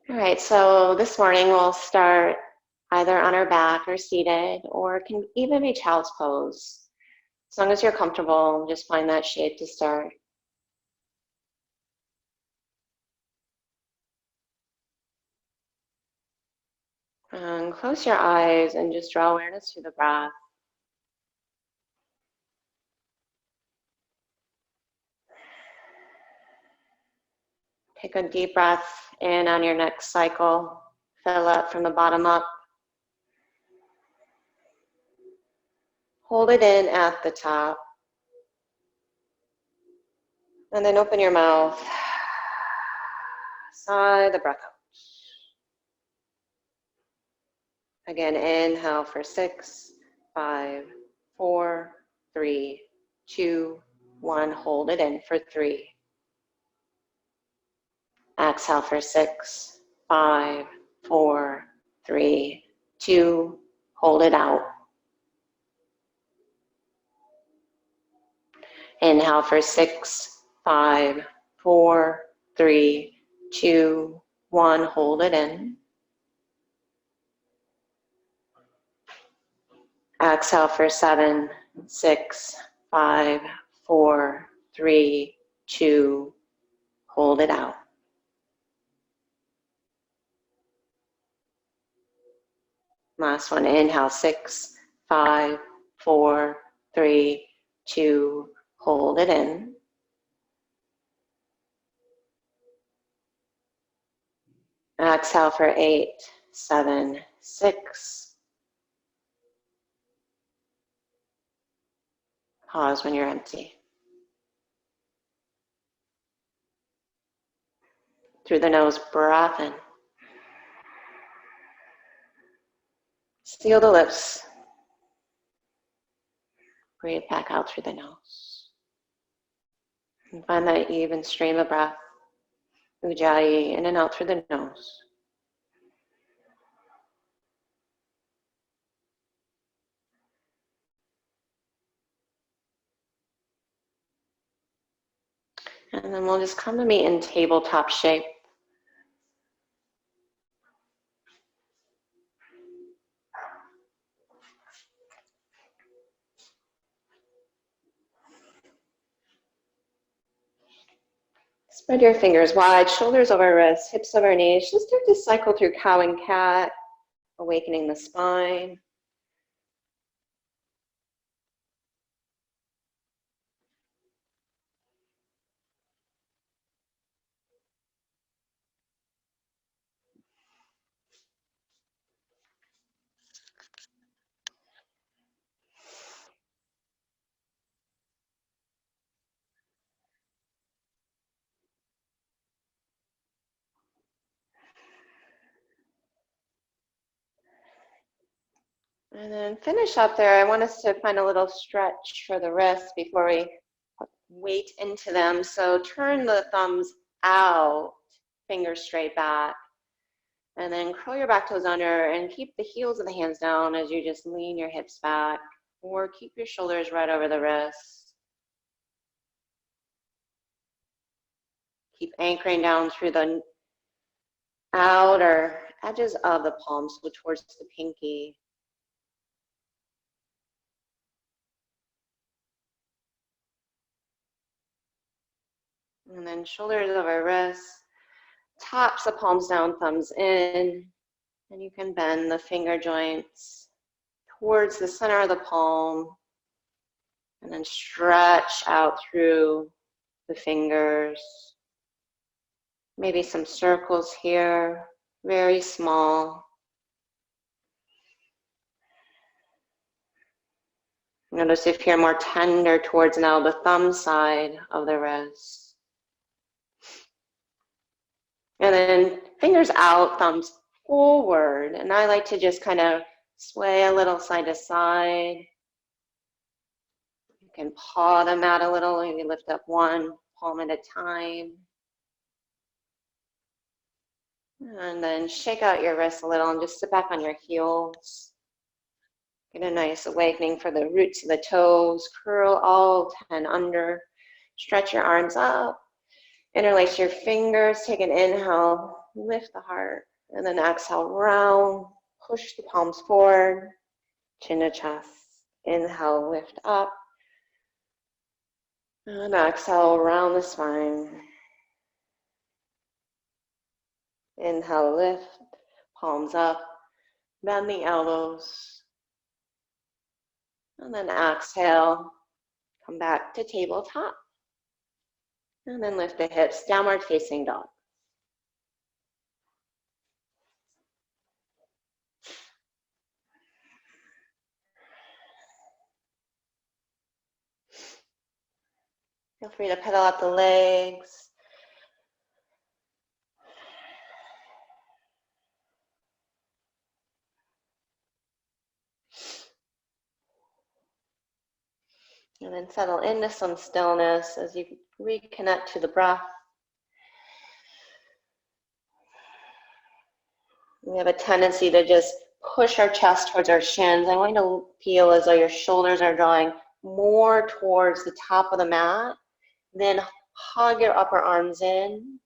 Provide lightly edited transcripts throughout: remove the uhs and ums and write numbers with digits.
All right, so this morning we'll start either on our back or seated, or it can even be child's pose. As long as you're comfortable, just find that shape to start. And close your eyes and just draw awareness to the breath. Take a deep breath in on your next cycle. Fill up from the bottom up. Hold it in at the top. And then open your mouth. Sigh the breath out. Again, inhale for 6, 5, 4, 3, 2, 1. Hold it in for 3. Exhale for 6, 5, 4, 3, 2. Hold it out. Inhale for 6, 5, 4, 3, 2, 1. Hold it in. Exhale for 7, 6, 5, 4, 3, 2. Hold it out. Last one, inhale, 6, 5, 4, 3, 2, hold it in. Exhale for 8, 7, 6. Pause when you're empty. Through the nose, breath in. Seal the lips. Breathe back out through the nose. And find that even stream of breath. Ujjayi, in and out through the nose. And then we'll just come to meet in tabletop shape. Spread your fingers wide, shoulders over wrists, hips over knees. Just start to cycle through cow and cat, awakening the spine. And then finish up there. I want us to find a little stretch for the wrists before we put weight into them. So turn the thumbs out, fingers straight back. And then curl your back toes under and keep the heels of the hands down as you just lean your hips back, or keep your shoulders right over the wrists. Keep anchoring down through the outer edges of the palms, so towards the pinky. And then shoulders over wrists, tops of palms down, thumbs in. And you can bend the finger joints towards the center of the palm. And then stretch out through the fingers. Maybe some circles here, very small. Notice if you're more tender towards now the thumb side of the wrist. And then fingers out, thumbs forward. And I like to just kind of sway a little side to side. You can paw them out a little, maybe lift up one palm at a time. And then shake out your wrists a little and just sit back on your heels. Get a nice awakening for the roots of the toes. Curl all 10 under. Stretch your arms up. Interlace your fingers. Take an inhale. lift the heart. And then exhale, round, push the palms forward, chin to chest. Inhale, lift up. And exhale, round the spine. Inhale, lift, palms up, bend the elbows. And then exhale, come back to tabletop. And then lift the hips, downward facing dog. Feel free to pedal out the legs. And then settle into some stillness as you reconnect to the breath. We have a tendency to just push our chest towards our shins. I want you to feel as though your shoulders are drawing more towards the top of the mat. Then hug your upper arms in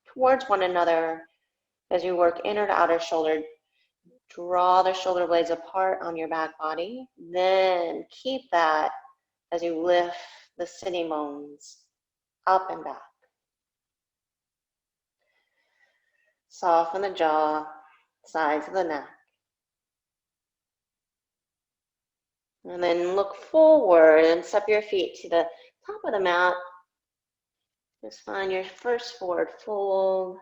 towards one another as you work inner to outer shoulder. Draw the shoulder blades apart on your back body. Then keep that as you lift the sitting bones up and back. Soften the jaw, sides of the neck. And then look forward and step your feet to the top of the mat. Just find your first forward fold.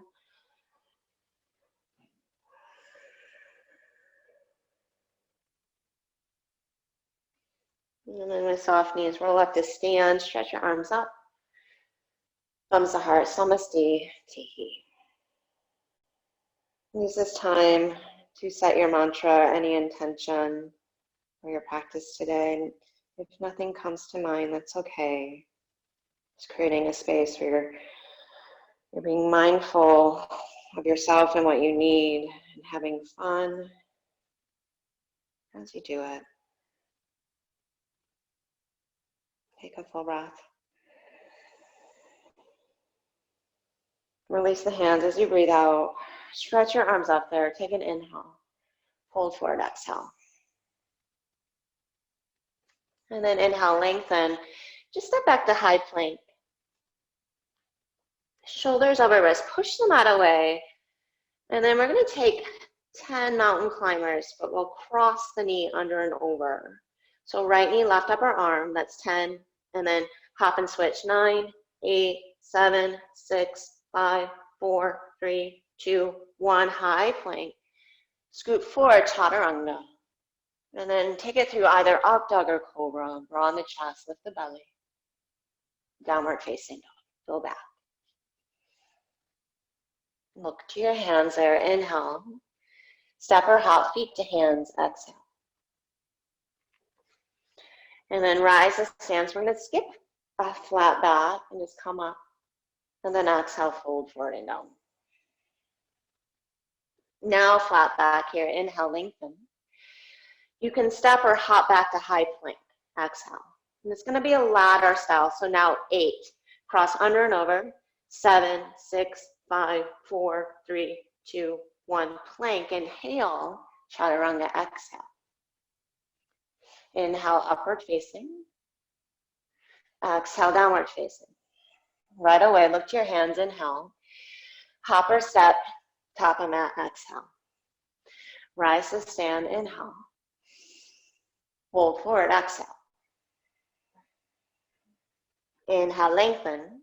And then with soft knees, roll up to stand, stretch your arms up. Thumbs to heart, Samasti Tihi. Use this time to set your mantra, any intention for your practice today. If nothing comes to mind, that's okay. Just creating a space where you're being mindful of yourself and what you need and having fun as you do it. Take a full breath. Release the hands as you breathe out. Stretch your arms up there. Take an inhale. Fold forward, exhale. And then inhale, lengthen. Just step back to high plank. Shoulders over wrists. Push the mat away. And then we're going to take 10 mountain climbers, but we'll cross the knee under and over. So right knee, left upper arm. That's 10. And then hop and switch. 9, 8, 7, 6, 5, 4, 3, 2, 1. High plank. Scoot forward, chaturanga. And then take it through either up dog or cobra. Broaden the chest, lift the belly. Downward facing dog. Go back. Look to your hands there. Inhale. Step or hop, feet to hands. Exhale. And then rise to stand. So we're going to skip a flat back and just come up. And then exhale, fold forward and down. Now flat back here. Inhale, lengthen. You can step or hop back to high plank. Exhale. And it's going to be a ladder style. So now 8. Cross under and over. 7, 6, 5, 4, 3, 2, 1. Plank. Inhale. Chaturanga. Exhale. Inhale, upward facing. Exhale, downward facing. Right away, look to your hands. Inhale. Hop or step. Top of mat. Exhale. Rise to stand. Inhale. Fold forward. Exhale. Inhale, lengthen.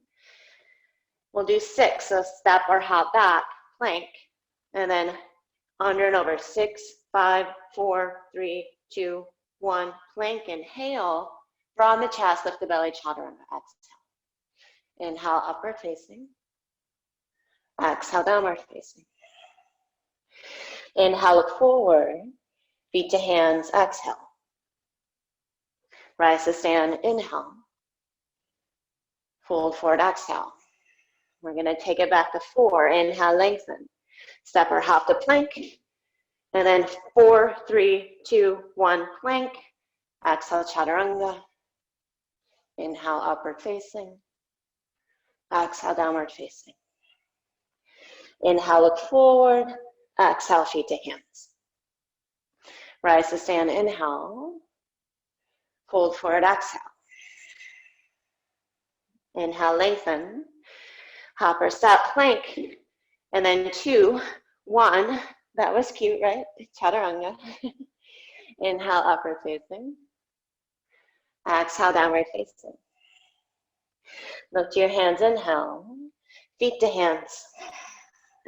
We'll do 6, so step or hop back, plank, and then under and over. 6, 5, 4, 3, 2, 1. Plank, inhale. Broaden the chest, lift the belly, chaturanga. Exhale. Inhale, upward facing. Exhale, downward facing. Inhale, look forward. Feet to hands. Exhale. Rise to stand. Inhale. Fold forward. Exhale. We're going to take it back to 4. Inhale, lengthen. Step or hop to plank. And then 4, 3, 2, 1. Plank. Exhale, chaturanga. Inhale, upward facing. Exhale, downward facing. Inhale, look forward. Exhale, feet to hands. Rise to stand, inhale. Fold forward, exhale. Inhale, lengthen. Hop or step, plank. And then 2, 1. That was cute, right? Chaturanga. Inhale, upward facing. Exhale, downward facing. Look to your hands, inhale. Feet to hands.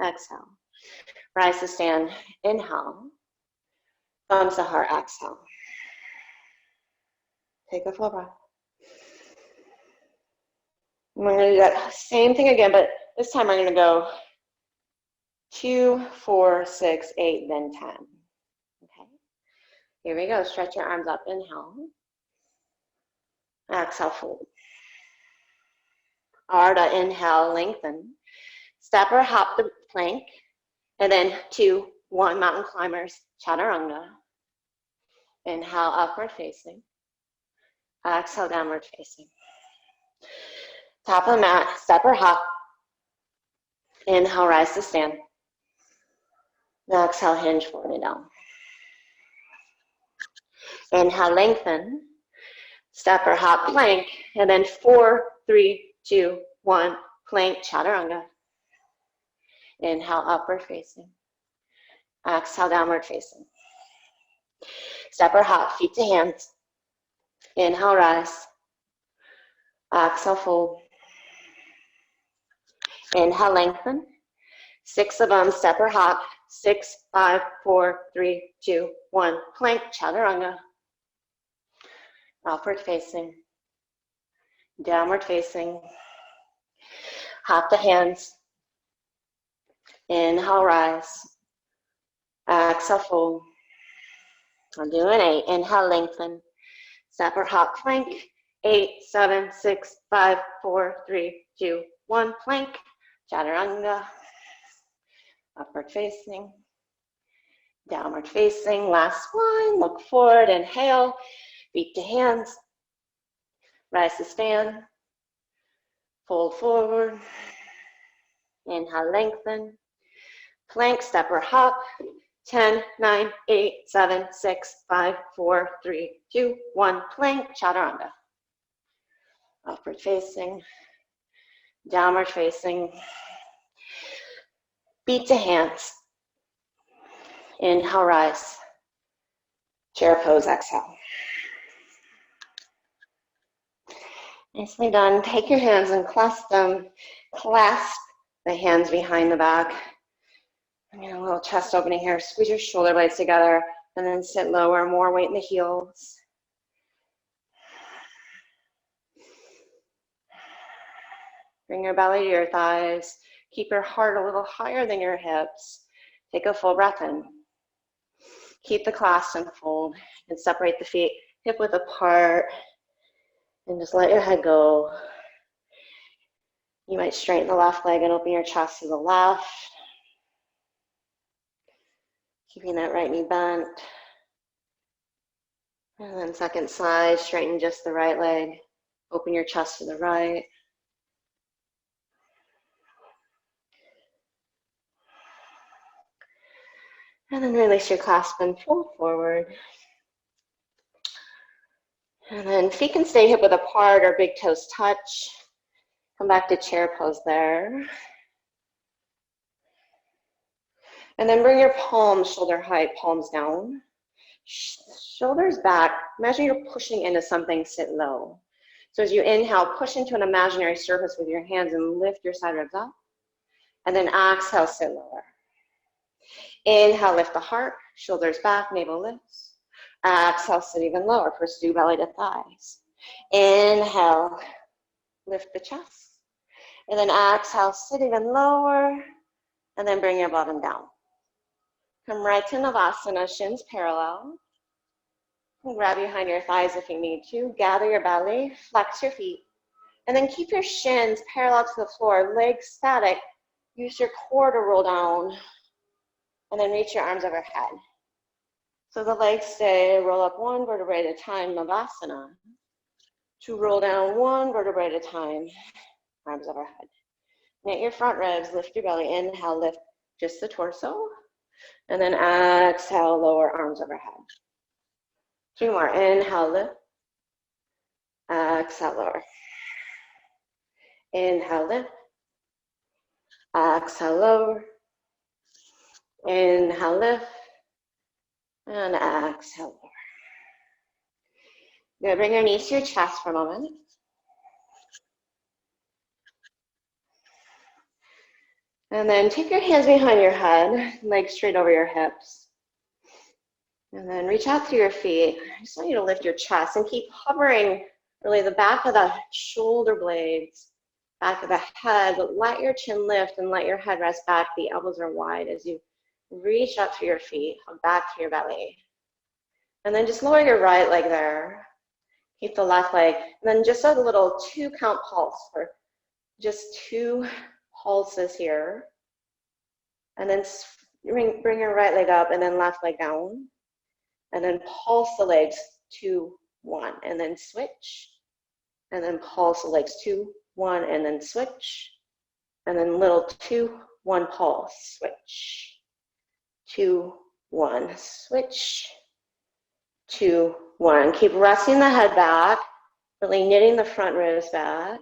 Exhale. Rise to stand, inhale. Thumbs to heart, exhale. Take a full breath. We're going to do that same thing again, but this time we're going to go 2, 4, 6, 8, then 10. Okay. Here we go. Stretch your arms up. Inhale. Exhale, fold. Ardha, inhale, lengthen. Step or hop the plank. And then 2, 1, mountain climbers, chaturanga. Inhale, upward facing. Exhale, downward facing. Top of the mat, step or hop. Inhale, rise to stand. Exhale, hinge forward and down. Inhale, lengthen. Step or hop, plank. And then 4, 3, 2, 1, plank, chaturanga. Inhale, upward facing. Exhale, downward facing. Step or hop, feet to hands. Inhale, rise. Exhale, fold. Inhale, lengthen. 6 of them, step or hop. 6, 5, 4, 3, 2, 1. Plank, chaturanga. Upward facing. Downward facing. Hop the hands. Inhale, rise. Exhale, fold. I'll do an 8. Inhale, lengthen. Step or hop, plank. 8, 7, 6, 5, 4, 3, 2, 1. Plank, chaturanga. Upward facing. Downward facing. Last one. Look forward. Inhale. Feet to hands. Rise to stand. Fold forward. Inhale, lengthen. Plank, step or hop. 10, 9, 8, 7, 6, 5, 4, 3, 2, 1. Plank, chaturanga. Upward facing. Downward facing. Feet to hands. Inhale, rise. Chair pose, exhale. Nicely done. Take your hands and clasp them. Clasp the hands behind the back. Get a little chest opening here. Squeeze your shoulder blades together and then sit lower. More weight in the heels. Bring your belly to your thighs. Keep your heart a little higher than your hips. Take a full breath in. Keep the clasp and fold and separate the feet hip width apart and just let your head go. You might straighten the left leg and open your chest to the left. Keeping that right knee bent. And then second side, straighten just the right leg. Open your chest to the right. And then release your clasp and fold forward. And then feet can stay hip width apart or big toes touch. Come back to chair pose there. And then bring your palms shoulder height, palms down. Shoulders back. Imagine you're pushing into something, sit low. So as you inhale, push into an imaginary surface with your hands and lift your side ribs up. And then exhale, sit lower. Inhale, lift the heart, shoulders back, navel lifts. Exhale, sit even lower. Pursue belly to thighs. Inhale, lift the chest. And then exhale, sit even lower. And then bring your bottom down. Come right to Navasana, shins parallel. Grab behind your thighs if you need to. Gather your belly, flex your feet. And then keep your shins parallel to the floor, legs static. Use your core to roll down. And then reach your arms overhead. So the legs stay, roll up one vertebrae at a time, Navasana. To roll down one vertebrae at a time, arms overhead. Knit your front ribs, lift your belly. Inhale, lift just the torso. And then exhale, lower arms overhead. 2 more. Inhale, lift. Exhale, lower. Inhale, lift. Exhale, lower. Inhale, lift. And exhale, lower. Good. Bring your knees to your chest for a moment. And then take your hands behind your head, legs straight over your hips. And then reach out through your feet. I just want you to lift your chest and keep hovering really the back of the shoulder blades, back of the head, but let your chin lift and let your head rest back. The elbows are wide as you reach up through your feet, hug back to your belly. And then just lower your right leg there. Keep the left leg. And then just a little 2-count pulse for just 2 pulses here. And then bring your right leg up and then left leg down. And then pulse the legs 2, 1, and then switch. And then pulse the legs 2, 1, and then switch. And then little 2, 1 pulse, switch. 2, 1, switch. 2, 1. Keep resting the head back, really knitting the front ribs back.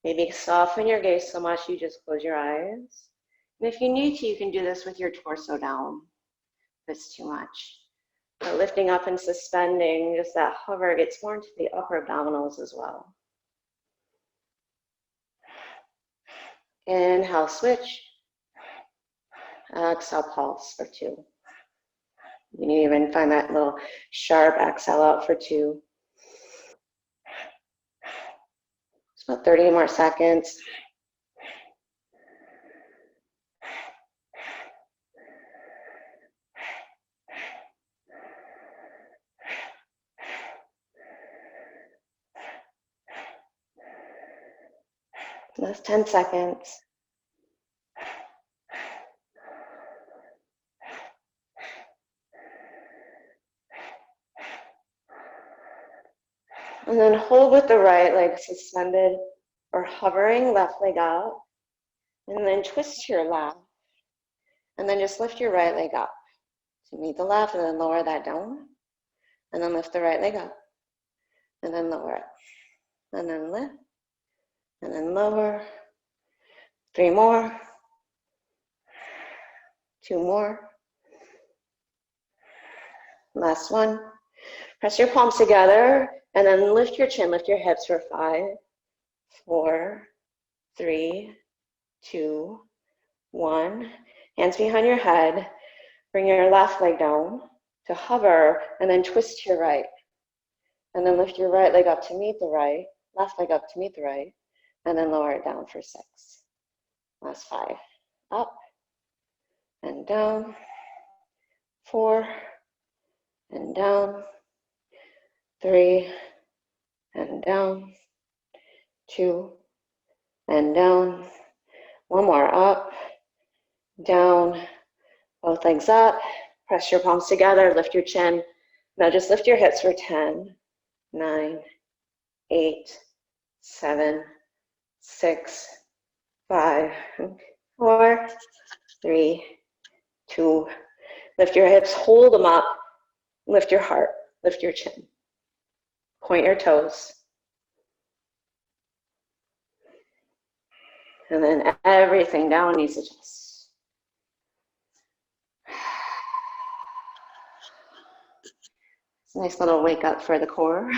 Maybe soften your gaze so much you just close your eyes. And if you need to, you can do this with your torso down if it's too much. But lifting up and suspending, just that hover gets more into the upper abdominals as well. Inhale, switch. Exhale, pulse for 2. You can even find that little sharp exhale out for 2. It's about 30 more seconds. Last 10 seconds. And then hold with the right leg suspended or hovering, left leg up. And then twist to your left. And then just lift your right leg up to meet the left and then lower that down. And then lift the right leg up. And then lower it. And then lift. And then lower. 3 more. 2 more. Last one. Press your palms together and then lift your chin, lift your hips for 5, 4, 3, 2, 1. Hands behind your head. Bring your left leg down to hover and then twist to your right. And then lift your right leg up to meet the right, left leg up to meet the right, and then lower it down for 6. Last 5. Up and down. 4 and down. 3 and down. 2 and down. 1 more. Up, down, both legs up. Press your palms together, lift your chin. Now just lift your hips for 10, 9, 8, 7, 6, 5, 4, 3, 2. Lift your hips, hold them up. Lift your heart, lift your chin. Point your toes. And then everything down needs to adjust. It's a nice little wake up for the core.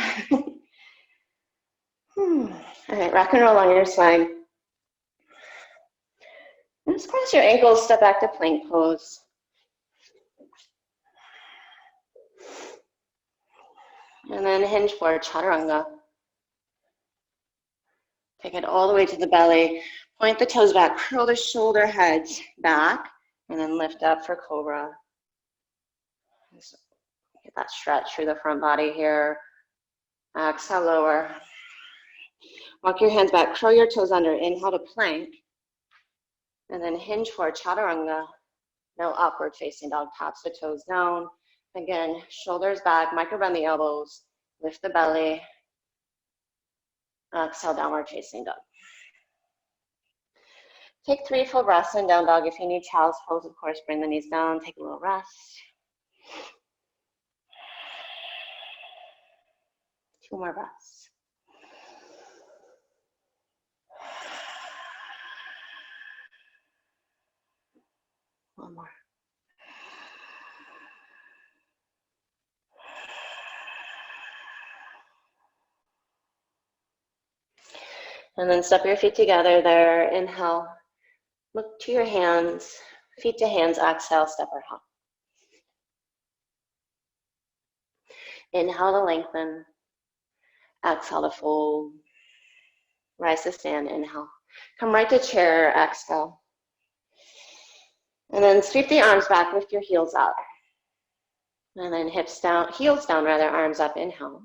All right, rock and roll on your spine. And just cross your ankles, step back to plank pose. And then hinge for chaturanga. Take it all the way to the belly. Point the toes back, curl the shoulder heads back, and then lift up for cobra. So get that stretch through the front body here. Exhale, lower. Walk your hands back, curl your toes under. Inhale to plank. And then hinge for chaturanga. No upward facing dog. Taps the toes down. Again, shoulders back, micro bend the elbows, lift the belly. Exhale, downward facing dog. Take 3 full breaths in down dog. If you need child's pose, of course, bring the knees down, take a little rest. 2 more breaths. One more. And then step your feet together there. Inhale, look to your hands, feet to hands, exhale, step or hop. Inhale to lengthen, exhale to fold. Rise to stand, inhale. Come right to chair, exhale. And then sweep the arms back, lift your heels up. And then hips down, heels down rather, arms up, inhale.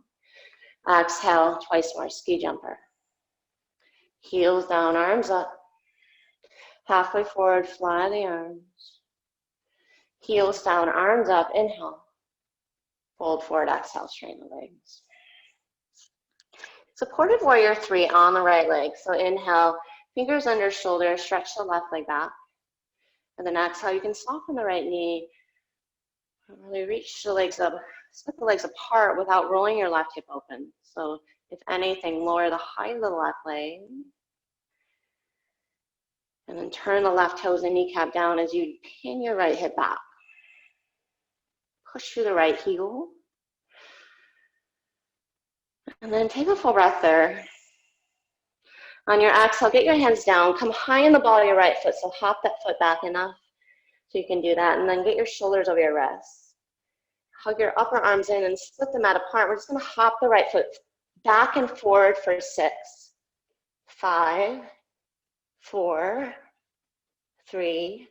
Exhale, twice more, ski jumper. Heels down, arms up. Halfway forward, fly the arms. Heels down, arms up, inhale. Fold forward, exhale, straighten the legs. Supported warrior 3 on the right leg. So inhale, fingers under shoulder, stretch the left leg back. And then exhale, you can soften the right knee. Really reach the legs up, split the legs apart without rolling your left hip open. So if anything, lower the height of the left leg. And then turn the left toes and kneecap down as you pin your right hip back. Push through the right heel. And then take a full breath there. On your exhale, get your hands down. Come high in the ball of your right foot. So hop that foot back enough so you can do that. And then get your shoulders over your wrists. Hug your upper arms in and split them out apart. We're just going to hop the right foot back and forward for 6, 5, 4, 3,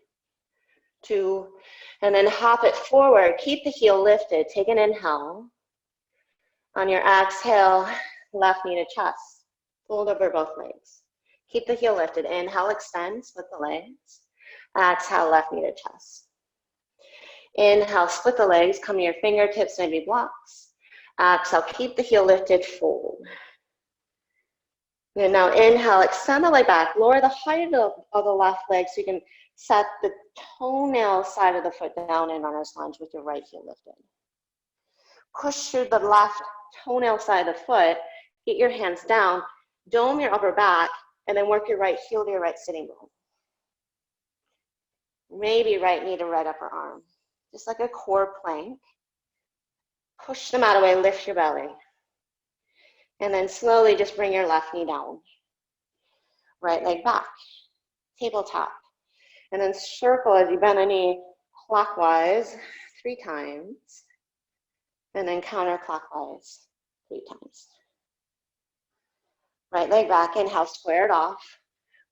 2, and then hop it forward. Keep the heel lifted. Take an inhale. On your exhale, left knee to chest. Fold over both legs. Keep the heel lifted. Inhale, extend, split the legs. Exhale, left knee to chest. Inhale, split the legs. Come to your fingertips, maybe blocks. Exhale, keep the heel lifted, fold. And now inhale, extend the leg back. Lower the height of the left leg so you can set the toenail side of the foot down in runner's lunge with your right heel lifted. Push through the left toenail side of the foot. Get your hands down. Dome your upper back. And then work your right heel to your right sitting bone. Maybe right knee to right upper arm. Just like a core plank. Push the mat away. Lift your belly. And then slowly just bring your left knee down. Right leg back. Tabletop. And then circle as you bend the knee clockwise 3 times. And then counterclockwise 3 times. Right leg back, inhale, square it off.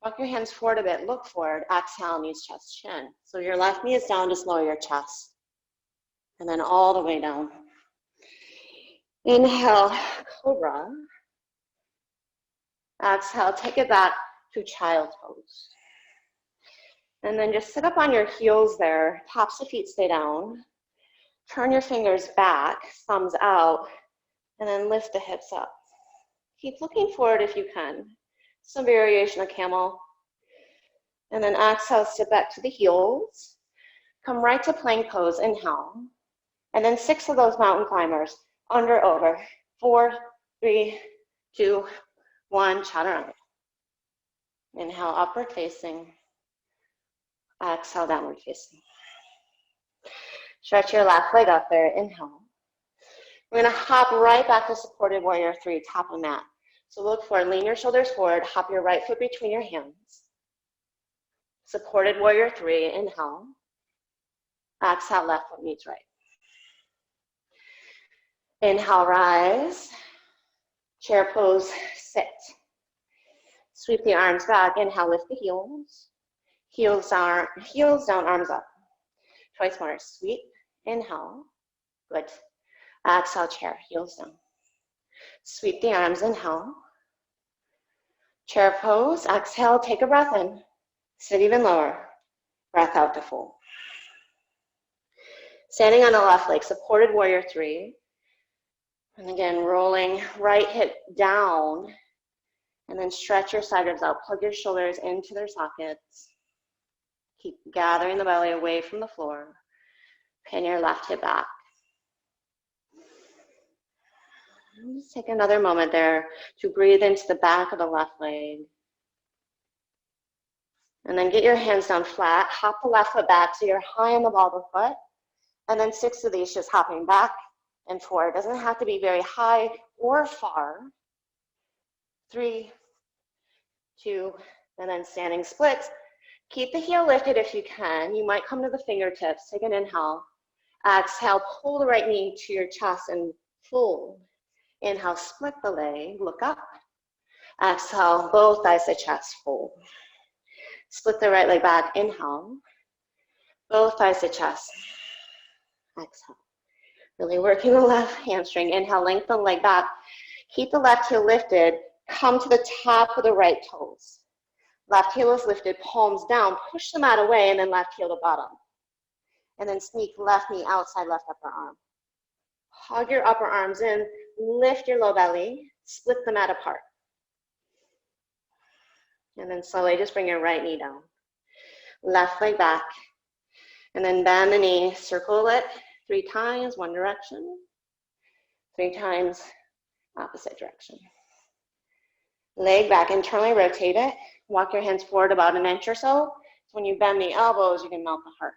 Walk your hands forward a bit, look forward, exhale, knees, chest, chin. So your left knee is down, just lower your chest. And then all the way down. Inhale, cobra. Exhale, take it back to child's pose. And then just sit up on your heels there, tops of feet stay down. Turn your fingers back, thumbs out, and then lift the hips up. Keep looking forward if you can. Some variation of camel. And then exhale, sit back to the heels. Come right to plank pose, inhale. And then 6 of those mountain climbers, under, over. 4, 3, 2, 1, chaturanga. Inhale, upward facing. Exhale, downward facing. Stretch your left leg up there, inhale. We're gonna hop right back to supported warrior 3, top of mat. So look forward, lean your shoulders forward, hop your right foot between your hands. Supported warrior 3, inhale. Exhale, left foot meets right. Inhale, rise. Chair pose, sit. Sweep the arms back, inhale, lift the heels. Heels down, arms up. Twice more, sweep, inhale, good. Exhale, chair, heels down. Sweep the arms, inhale. Chair pose, exhale, take a breath in. Sit even lower, breath out to fold. Standing on the left leg, supported warrior 3. And again, rolling right hip down And then stretch your side ribs out. Plug your shoulders into their sockets. Keep gathering the belly away from the floor. Pin your left hip back. Just take another moment there to breathe into the back of the left leg. And then get your hands down flat. Hop the left foot back so you're high on the ball of the foot. And then 6 of these just hopping back and forward. It doesn't have to be very high or far. 3, 2, and then standing splits. Keep the heel lifted if you can. You might come to the fingertips. Take an inhale. Exhale, pull the right knee to your chest and fold. Inhale, split the leg, look up. Exhale, both thighs to chest, fold. Split the right leg back, inhale. Both thighs to chest. Exhale. Really working the left hamstring. Inhale, lengthen the leg back. Keep the left heel lifted. Come to the top of the right toes. Left heel is lifted, palms down. Push the mat away, and then left heel to bottom. And then sneak left knee outside left upper arm. Hug your upper arms in. Lift your low belly. Split the mat apart. And then slowly just bring your right knee down. Left leg back. And then bend the knee. Circle it 3 times, one direction. 3 times, opposite direction. Leg back, internally rotate it. Walk your hands forward about 1 inch or so. So when you bend the elbows, you can melt the heart.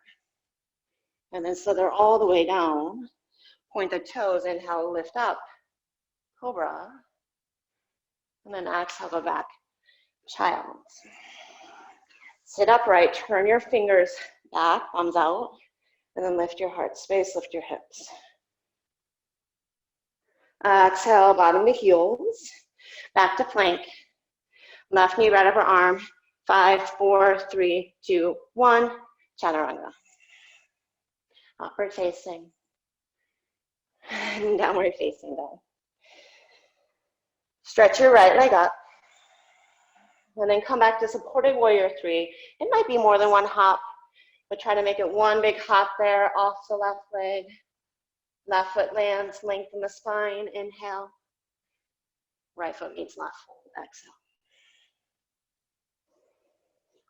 And then so they're all the way down. Point the toes, inhale, lift up. Cobra. And then exhale, go back. Child. Sit upright, turn your fingers back, thumbs out. And then lift your heart space, lift your hips. Exhale, bottom to heels. Back to plank. Left knee, right upper arm. 5, 4, 3, 2, 1. Chaturanga. Upward facing. And downward facing dog. Stretch your right leg up. And then come back to supported warrior 3. It might be more than 1 hop, but try to make it 1 big hop there off the left leg. Left foot lands, lengthen the spine, inhale. Right foot meets left fold, exhale.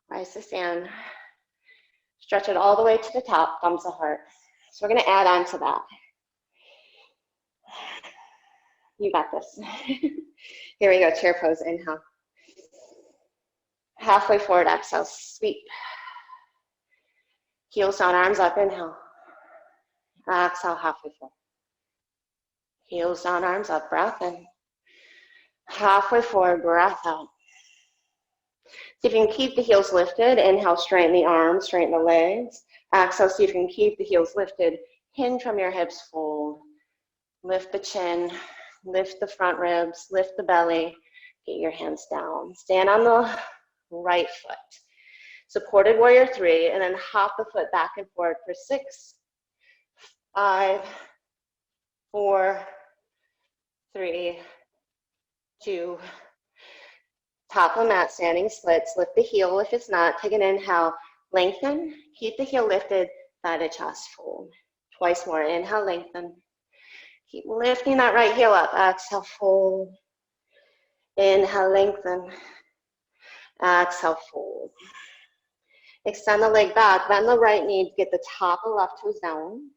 Rise to stand. Stretch it all the way to the top, thumbs to heart. So we're gonna add on to that. You got this. Here we go, chair pose, inhale. Halfway forward, exhale, sweep. Heels down, arms up, inhale. Exhale, halfway forward. Heels down, arms up, breath in. Halfway forward, breath out. See if you can keep the heels lifted. Inhale, straighten the arms, straighten the legs. Exhale, see if you can keep the heels lifted. Hinge from your hips, fold. Lift the chin, lift the front ribs, lift the belly. Get your hands down. Stand on the right foot. Supported warrior 3, and then hop the foot back and forward for 6, 5, 4, 3, 2. Top of the mat, standing splits. Lift the heel if it's not. Take an inhale. Lengthen. Keep the heel lifted. Thigh to chest, fold. Twice more. Inhale, lengthen. Keep lifting that right heel up. Exhale, fold. Inhale, lengthen. Exhale, fold. Extend the leg back. Bend the right knee. Get the top of the left toes down.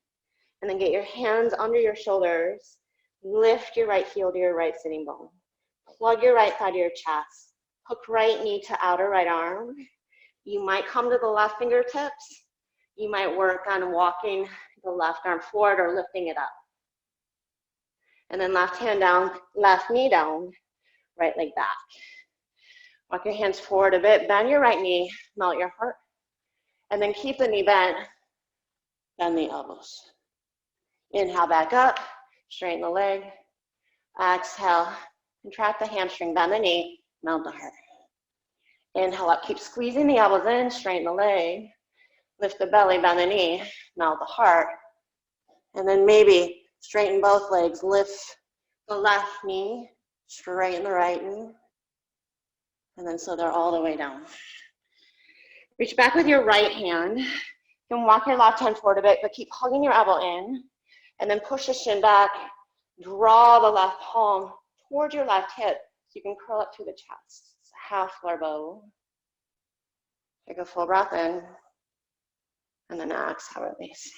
And then get your hands under your shoulders. Lift your right heel to your right sitting bone. Plug your right thigh to your chest. Hook right knee to outer right arm. You might come to the left fingertips. You might work on walking the left arm forward or lifting it up. And then left hand down, left knee down, right leg back. Walk your hands forward a bit. Bend your right knee, melt your heart. And then keep the knee bent. Bend the elbows. Inhale back up, straighten the leg. Exhale, contract the hamstring, bend the knee, melt the heart. Inhale up, keep squeezing the elbows in, straighten the leg. Lift the belly, bend the knee, melt the heart. And then maybe straighten both legs, lift the left knee, straighten the right knee. And then so they're all the way down. Reach back with your right hand. You can walk your left hand forward a bit, but keep hugging your elbow in. And then push the shin back. Draw the left palm towards your left hip. you can curl up through the chest. It's a half floor bow. Take a full breath in, and then exhale, release.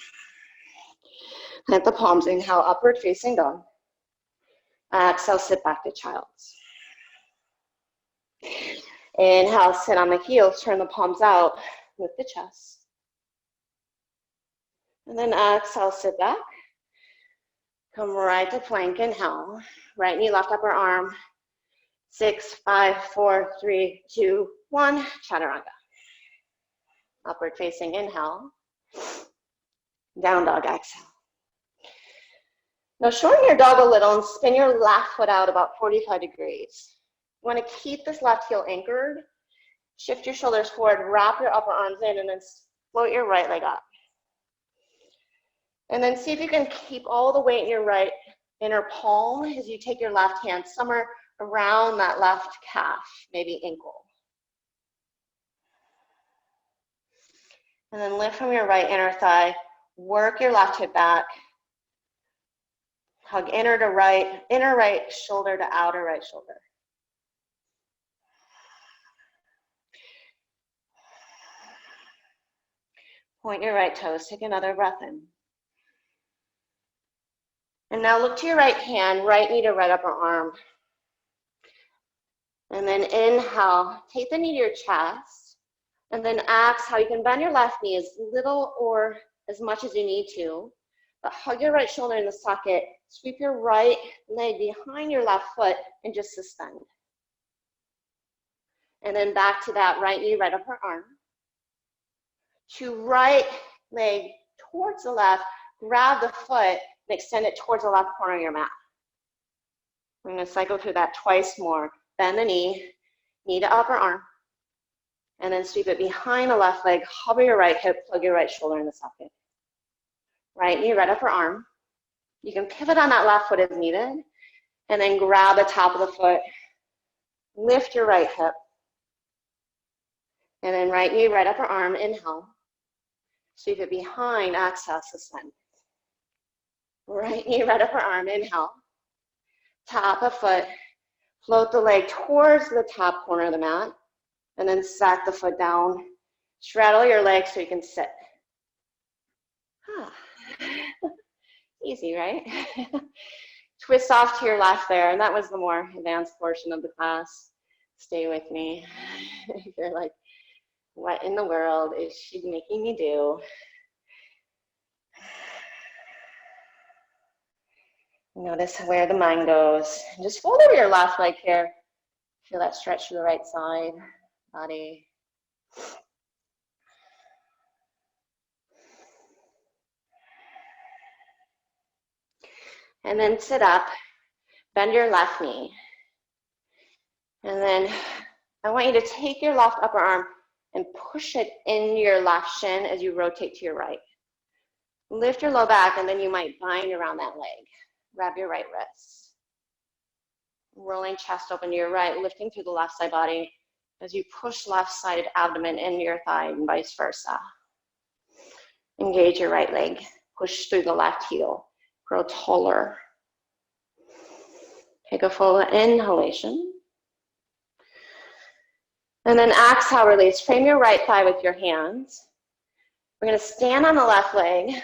Plant the palms, inhale, upward facing dog. Exhale, sit back to child's. Inhale, sit on the heels, turn the palms out, lift the chest. And then exhale, sit back. Come right to plank, inhale. Right knee, left upper arm. 6, 5, 4, 3, 2, 1, chaturanga. Upward facing inhale. Down dog, exhale. Now shorten your dog a little and spin your left foot out about 45 degrees. You want to keep this left heel anchored. Shift your shoulders forward, wrap your upper arms in, and then float your right leg up. And then see if you can keep all the weight in your right inner palm as you take your left hand somewhere around that left calf, maybe ankle. And then lift from your right inner thigh, work your left hip back, hug inner right shoulder to outer right shoulder. Point your right toes, take another breath in. And now look to your right hand, right knee to right upper arm. And then inhale, take the knee to your chest. And then exhale, you can bend your left knee as little or as much as you need to. But hug your right shoulder in the socket, sweep your right leg behind your left foot, and just suspend. And then back to that right knee, right upper arm. To right leg towards the left, grab the foot and extend it towards the left corner of your mat. We're going to cycle through that twice more. Bend the knee, knee to upper arm, and then sweep it behind the left leg, hover your right hip, plug your right shoulder in the socket. Right knee, right upper arm. You can pivot on that left foot as needed, and then grab the top of the foot, lift your right hip, and then right knee, right upper arm, inhale. Sweep it behind, exhale, suspend. Right knee, right upper arm, inhale. Top of foot, float the leg towards the top corner of the mat, and then set the foot down. Straddle your legs so you can sit. Easy, right? Twist off to your left there, and that was the more advanced portion of the class. Stay with me. You're like, what in the world is she making me do? Notice where the mind goes. Just fold over your left leg here. Feel that stretch to the right side, body. And then sit up, bend your left knee. And then I want you to take your left upper arm and push it in your left shin as you rotate to your right. Lift your low back, and then you might bind around that leg. Grab your right wrist. Rolling chest open to your right, lifting through the left side body as you push left side abdomen into your thigh and vice versa. Engage your right leg. Push through the left heel. Grow taller. Take a full inhalation. And then exhale, release. Frame your right thigh with your hands. We're going to stand on the left leg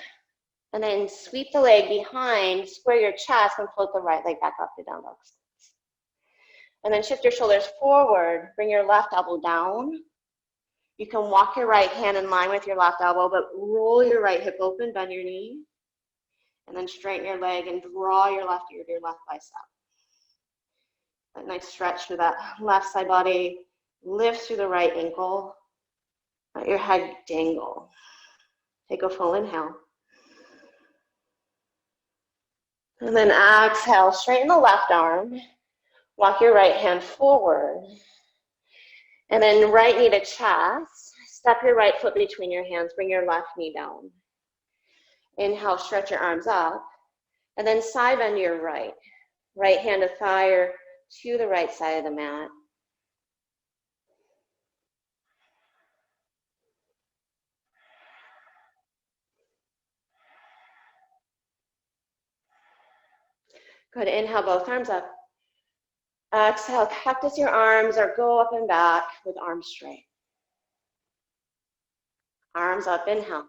and then sweep the leg behind, square your chest, and float the right leg back up to down dog. And then shift your shoulders forward. Bring your left elbow down. You can walk your right hand in line with your left elbow, but roll your right hip open, bend your knee, and then straighten your leg and draw your left ear to your left bicep. A nice stretch through that left side body. Lift through the right ankle. Let your head dangle. Take a full inhale. And then exhale, straighten the left arm. Walk your right hand forward. And then right knee to chest. Step your right foot between your hands. Bring your left knee down. Inhale, stretch your arms up. And then side bend your right. Right hand to thigh or to the right side of the mat. Good, inhale, both arms up. Exhale, cactus your arms or go up and back with arms straight. Arms up, inhale.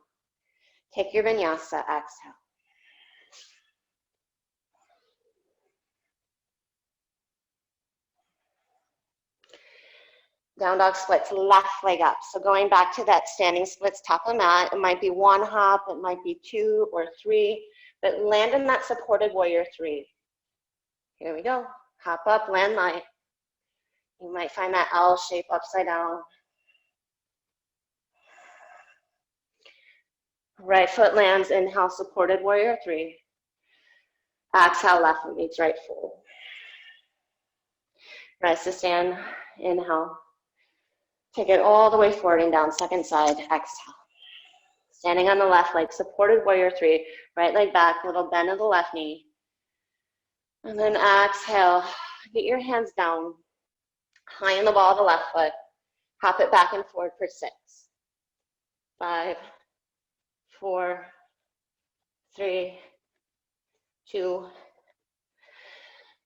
Take your vinyasa, exhale. Down dog splits, left leg up. So going back to that standing splits, top of mat, it might be one hop, it might be two or three, but land in that supported warrior three. Here we go. Hop up, land light. You might find that L shape upside down. Right foot lands, inhale, supported warrior three. Exhale, left foot meets right fold. Rise to stand, inhale. Take it all the way forward and down, second side, exhale. Standing on the left leg, supported warrior three, right leg back, little bend of the left knee. And then exhale, get your hands down, high in the ball of the left foot. Hop it back and forward for 6, 5, 4, 3, 2.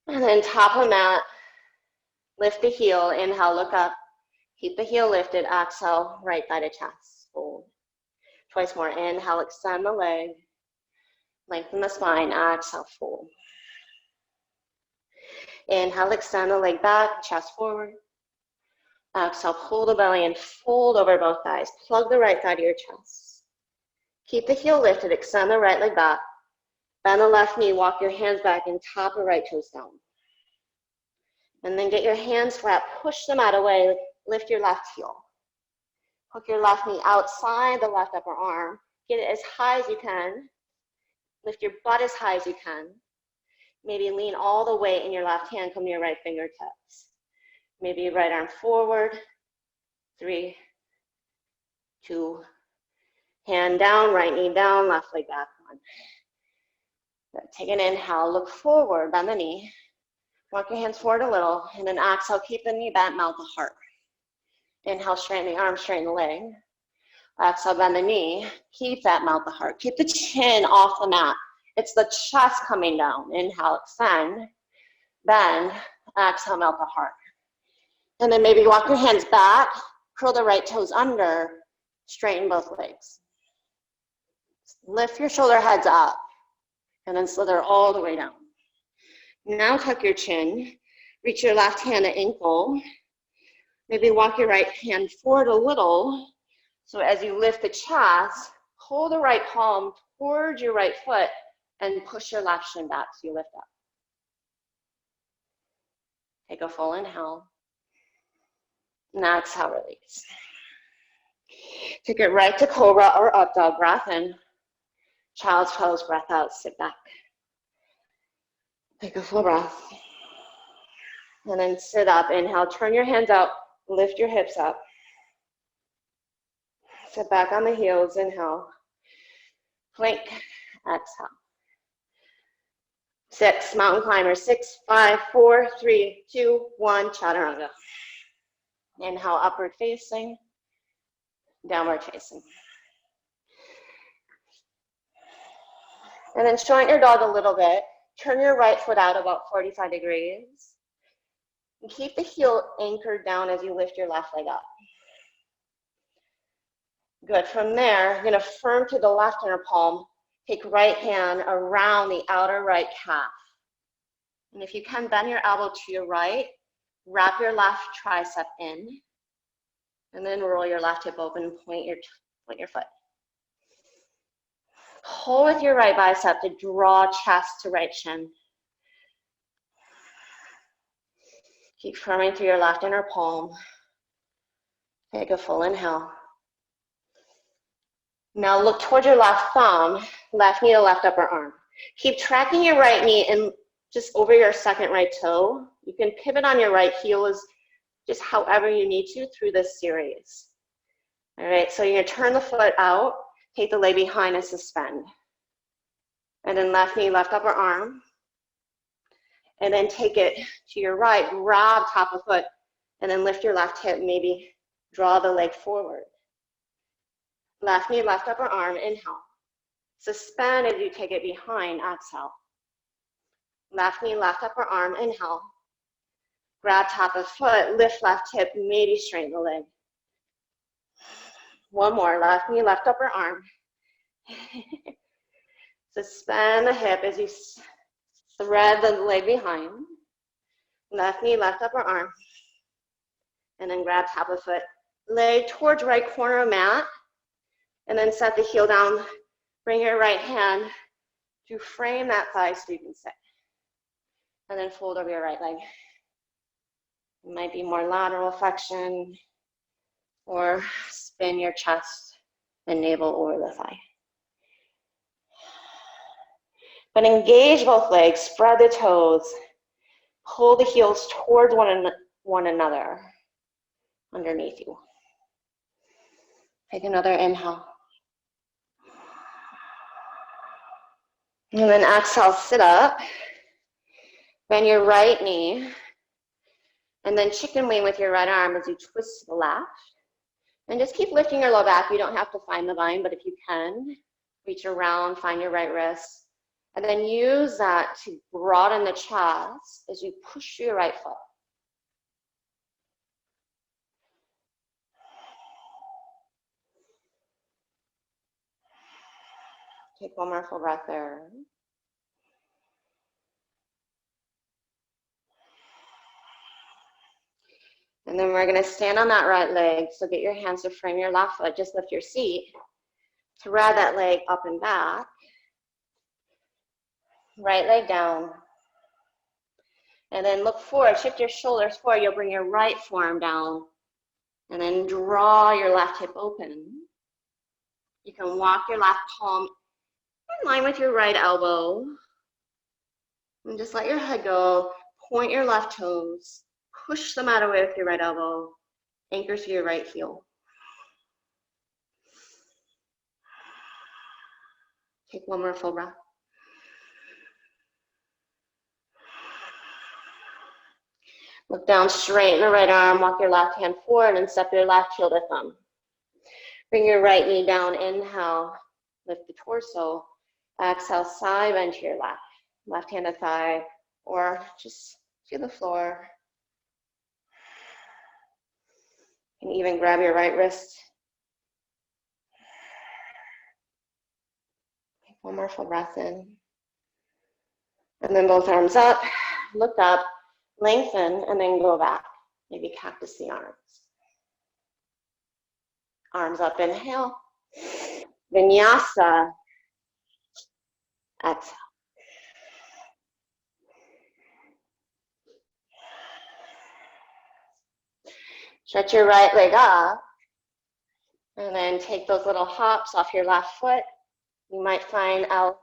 And then top of mat, lift the heel, inhale, look up. Keep the heel lifted, exhale, right thigh to chest, fold. Twice more, inhale, extend the leg, lengthen the spine, exhale, fold. Inhale, extend the leg back, chest forward. Exhale, pull the belly and fold over both thighs. Plug the right thigh to your chest. Keep the heel lifted, extend the right leg back. Bend the left knee, walk your hands back and tap the right toes down. And then get your hands flat, push them out away, lift your left heel. Hook your left knee outside the left upper arm. Get it as high as you can. Lift your butt as high as you can. Maybe lean all the weight in your left hand, come to your right fingertips. Maybe right arm forward. 3, 2. Hand down, right knee down, left leg back on. Good. Take an inhale, look forward, bend the knee. Walk your hands forward a little, and then exhale, keep the knee bent, mount the heart. Inhale, straighten the arm, straighten the leg. Exhale, bend the knee. Keep that, mount the heart. Keep the chin off the mat. It's the chest coming down. Inhale, extend, bend, exhale, melt the heart. And then maybe walk your hands back, curl the right toes under, straighten both legs. Lift your shoulder heads up, and then slither all the way down. Now tuck your chin, reach your left hand to ankle. Maybe walk your right hand forward a little. So as you lift the chest, pull the right palm towards your right foot and push your left shin back so you lift up. Take a full inhale. And exhale, release. Take it right to cobra or up dog, breath in. Child's pose, breath out, sit back. Take a full breath. And then sit up, inhale, turn your hands out, lift your hips up. Sit back on the heels, inhale. Plank, exhale. 6, mountain climber, 6, 5, 4, 3, 2, 1, chaturanga. Inhale, upward facing, downward facing. And then joint your dog a little bit. Turn your right foot out about 45 degrees. And keep the heel anchored down as you lift your left leg up. Good. From there, you're going to firm to the left inner palm. Take right hand around the outer right calf. And if you can, bend your elbow to your right. Wrap your left tricep in. And then roll your left hip open and point your foot. Pull with your right bicep to draw chest to right shin. Keep firming through your left inner palm. Take a full inhale. Now look toward your left thumb, left knee to left upper arm. Keep tracking your right knee and just over your second right toe. You can pivot on your right heel as just however you need to through this series. All right, so you're gonna turn the foot out, take the leg behind and suspend. And then left knee, left upper arm. And then take it to your right, grab top of foot, and then lift your left hip, maybe draw the leg forward. Left knee, left upper arm, inhale. Suspend as you take it behind, exhale. Left knee, left upper arm, inhale. Grab top of foot, lift left hip, maybe straighten the leg. One more, left knee, left upper arm. Suspend the hip as you thread the leg behind. Left knee, left upper arm. And then grab top of foot. Leg towards right corner of mat. And then set the heel down. Bring your right hand to frame that thigh so you can sit. And then fold over your right leg. It might be more lateral flexion or spin your chest and navel over the thigh. But engage both legs, spread the toes, pull the heels towards one another underneath you. Take another inhale. And then exhale, sit up. Bend your right knee. And then chicken wing with your right arm as you twist to the left. And just keep lifting your low back. You don't have to find the vine, but if you can, reach around, find your right wrist. And then use that to broaden the chest as you push through your right foot. Take one more full breath there. And then we're going to stand on that right leg. So get your hands to frame your left foot. Just lift your seat. Thread that leg up and back. Right leg down. And then look forward. Shift your shoulders forward. You'll bring your right forearm down. And then draw your left hip open. You can walk your left palm in line with your right elbow. And just let your head go. Point your left toes. Push the mat away with your right elbow. Anchor to your right heel. Take one more full breath. Look down, straighten the right arm, walk your left hand forward and step your left heel to thumb. Bring your right knee down, inhale, lift the torso. Exhale, side bend to your left. Left hand to thigh, or just to the floor. You can even grab your right wrist. Take one more full breath in. And then both arms up, look up, lengthen, and then go back. Maybe cactus the arms. Arms up, inhale. Vinyasa. Exhale. Stretch your right leg up. And then take those little hops off your left foot. You might find out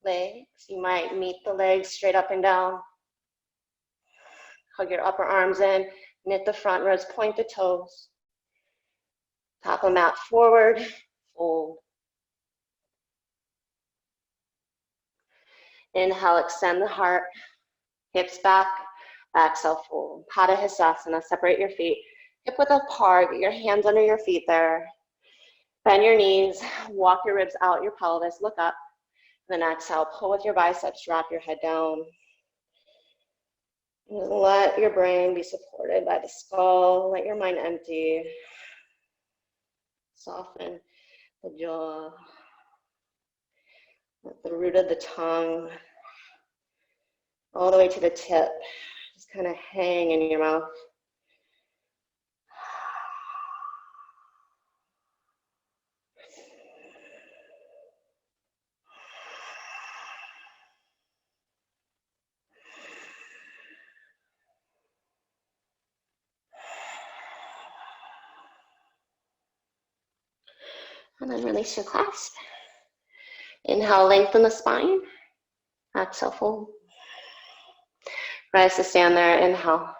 legs. You might meet the legs straight up and down. Hug your upper arms in. Knit the front ribs. Point the toes. Top of mat forward. Fold. Inhale, extend the heart. Hips back. Exhale, fold. Padahasana. Separate your feet. Hip width apart. Get your hands under your feet there. Bend your knees. Walk your ribs out your pelvis. Look up. Then exhale. Pull with your biceps. Drop your head down. Let your brain be supported by the skull. Let your mind empty. Soften the jaw. Let the root of the tongue all the way to the tip. Just kind of hang in your mouth. And then release your clasp. Inhale, lengthen the spine. Exhale, fold. Rise to stand there, inhale.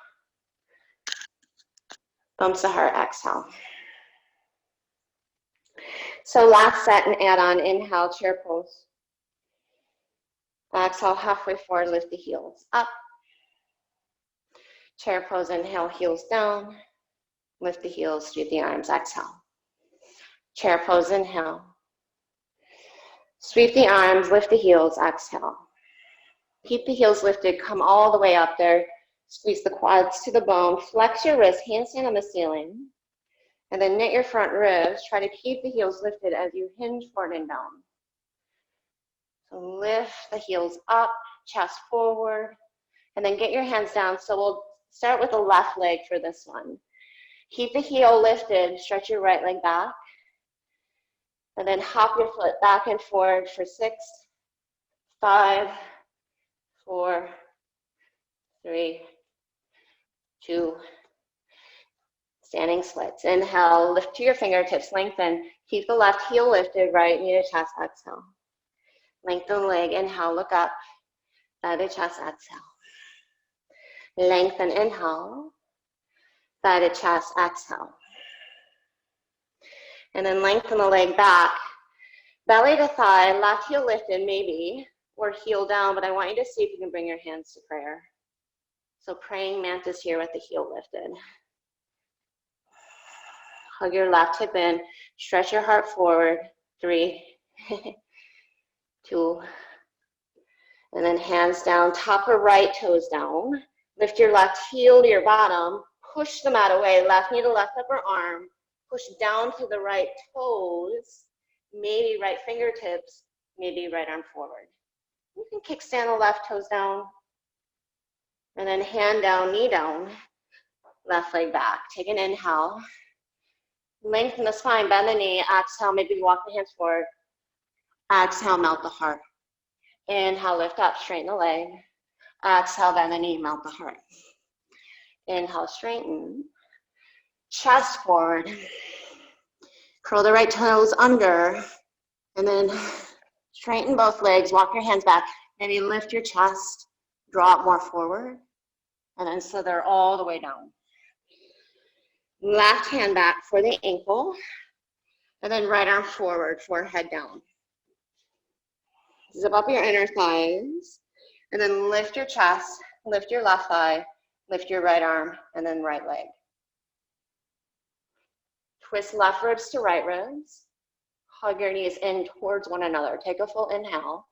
Bumps the heart, exhale. So last set and add on, inhale, chair pose. Exhale, halfway forward, lift the heels up. Chair pose, inhale, heels down. Lift the heels, sweep the arms, exhale. Chair pose, inhale. Sweep the arms, lift the heels, exhale. Keep the heels lifted, come all the way up there. Squeeze the quads to the bone. Flex your wrist, handstand on the ceiling. And then knit your front ribs. Try to keep the heels lifted as you hinge forward and down. So lift the heels up, chest forward, and then get your hands down. So we'll start with the left leg for this one. Keep the heel lifted, stretch your right leg back, and then hop your foot back and forward for 6, 5, 4, 3, 2, standing splits. Inhale, lift to your fingertips, lengthen. Keep the left heel lifted, right knee to chest, exhale. Lengthen the leg, inhale, look up, thigh to chest, exhale. Lengthen, inhale, thigh to chest, exhale. And then lengthen the leg back, belly to thigh, left heel lifted maybe, or heel down, but I want you to see if you can bring your hands to prayer. So praying mantis here with the heel lifted. Hug your left hip in, stretch your heart forward, 3, 2, and then hands down, top or right toes down. Lift your left heel to your bottom, push the mat away, left knee to left upper arm, push down to the right toes, maybe right fingertips, maybe right arm forward. You can kickstand the left toes down, and then hand down, knee down, left leg back. Take an inhale. Lengthen the spine, bend the knee, exhale, maybe walk the hands forward. Exhale, melt the heart. Inhale, lift up, straighten the leg. Exhale, bend the knee, melt the heart. Inhale, straighten. Chest forward. Curl the right toes under. And then straighten both legs, walk your hands back. Maybe lift your chest, drop more forward. And then slither all the way down. Left hand back for the ankle, and then right arm forward, forehead down. Zip up your inner thighs, and then lift your chest, lift your left thigh, lift your right arm, and then right leg. Twist left ribs to right ribs. Hug your knees in towards one another. Take a full inhale.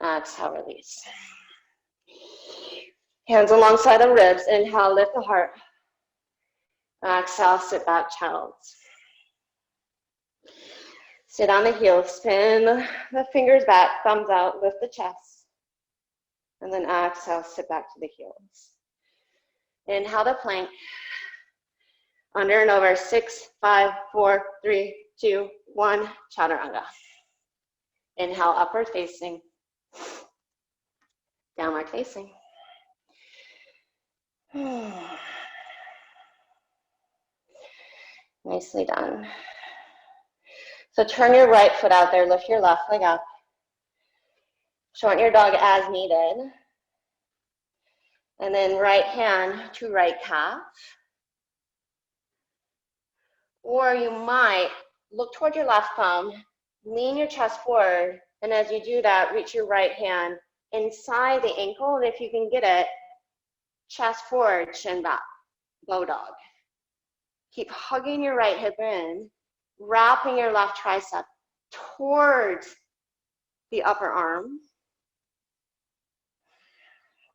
Exhale, release. Hands alongside the ribs. Inhale, lift the heart. Exhale, sit back, child's. Sit on the heels, spin the fingers back, thumbs out, lift the chest. And then exhale, sit back to the heels. Inhale to plank. Under and over, 6, 5, 4, 3, 2, 1, chaturanga. Inhale, upward facing. Downward facing. Nicely done. So turn your right foot out there, lift your left leg up. Shorten your dog as needed. And then right hand to right calf. Or you might look toward your left thumb, lean your chest forward, and as you do that, reach your right hand inside the ankle, and if you can get it, chest forward, chin back, bow dog. Keep hugging your right hip in, wrapping your left tricep towards the upper arm.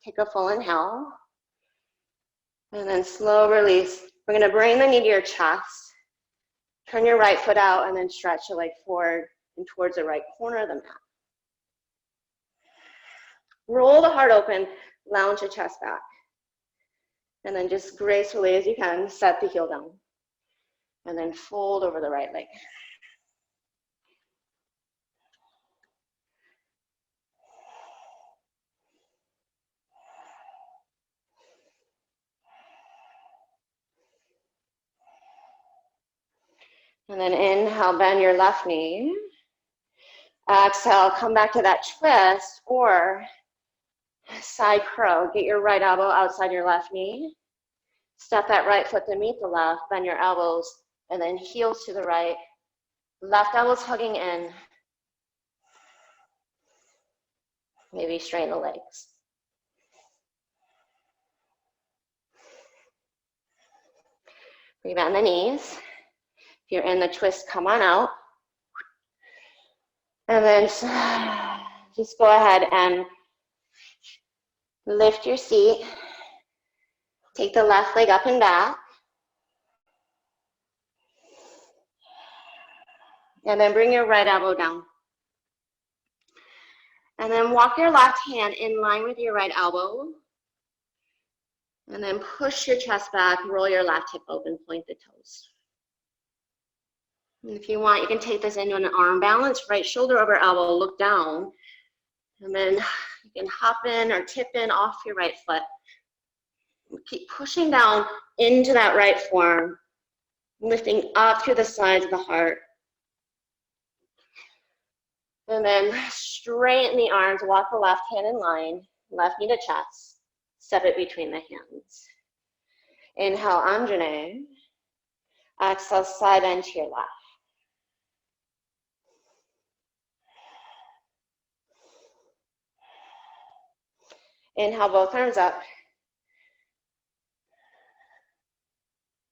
Take a full inhale, and then slow release. We're gonna bring the knee to your chest, turn your right foot out, and then stretch your leg forward and towards the right corner of the mat. Roll the heart open, lounge the chest back. And then just gracefully as you can, set the heel down. And then fold over the right leg. And then inhale, bend your left knee. Exhale, come back to that twist or side crow. Get your right elbow outside your left knee. Step that right foot to meet the left, bend your elbows, and then heels to the right. Left elbows hugging in. Maybe straighten the legs. Breathe on the knees. If you're in the twist, come on out. And then just go ahead and Lift your seat. Take the left leg up and back. And then bring your right elbow down. And then walk your left hand in line with your right elbow. And then push your chest back, roll your left hip open, point the toes. And if you want, you can take this into an arm balance, right shoulder over elbow, look down. And then you can hop in or tip in off your right foot. Keep pushing down into that right forearm, lifting up through the sides of the heart. And then straighten the arms, walk the left hand in line, left knee to chest, step it between the hands. Inhale, Anjane. Exhale, side bend to your left. Inhale, both arms up.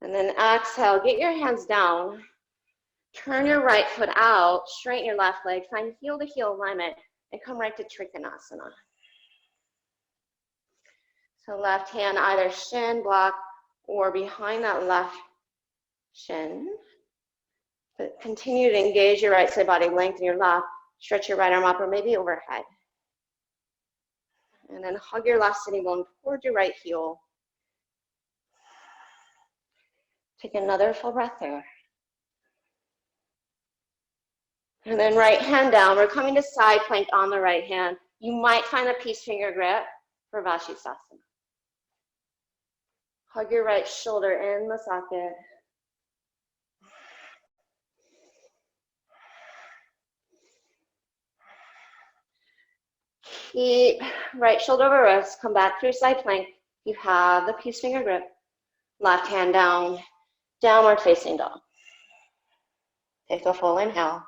And then exhale, get your hands down. Turn your right foot out, straighten your left leg, find heel to heel alignment, and come right to trikonasana. So left hand either shin block or behind that left shin. But continue to engage your right side body, lengthen your left, stretch your right arm up or maybe overhead. And then hug your left sitting bone toward your right heel. Take another full breath there. And then right hand down. We're coming to side plank on the right hand. You might find a peace finger grip for Vashisthasana. Hug your right shoulder in the socket. Keep right shoulder over wrist. Come back through side plank. You have the peace finger grip. Left hand down, downward facing dog. Take a full inhale.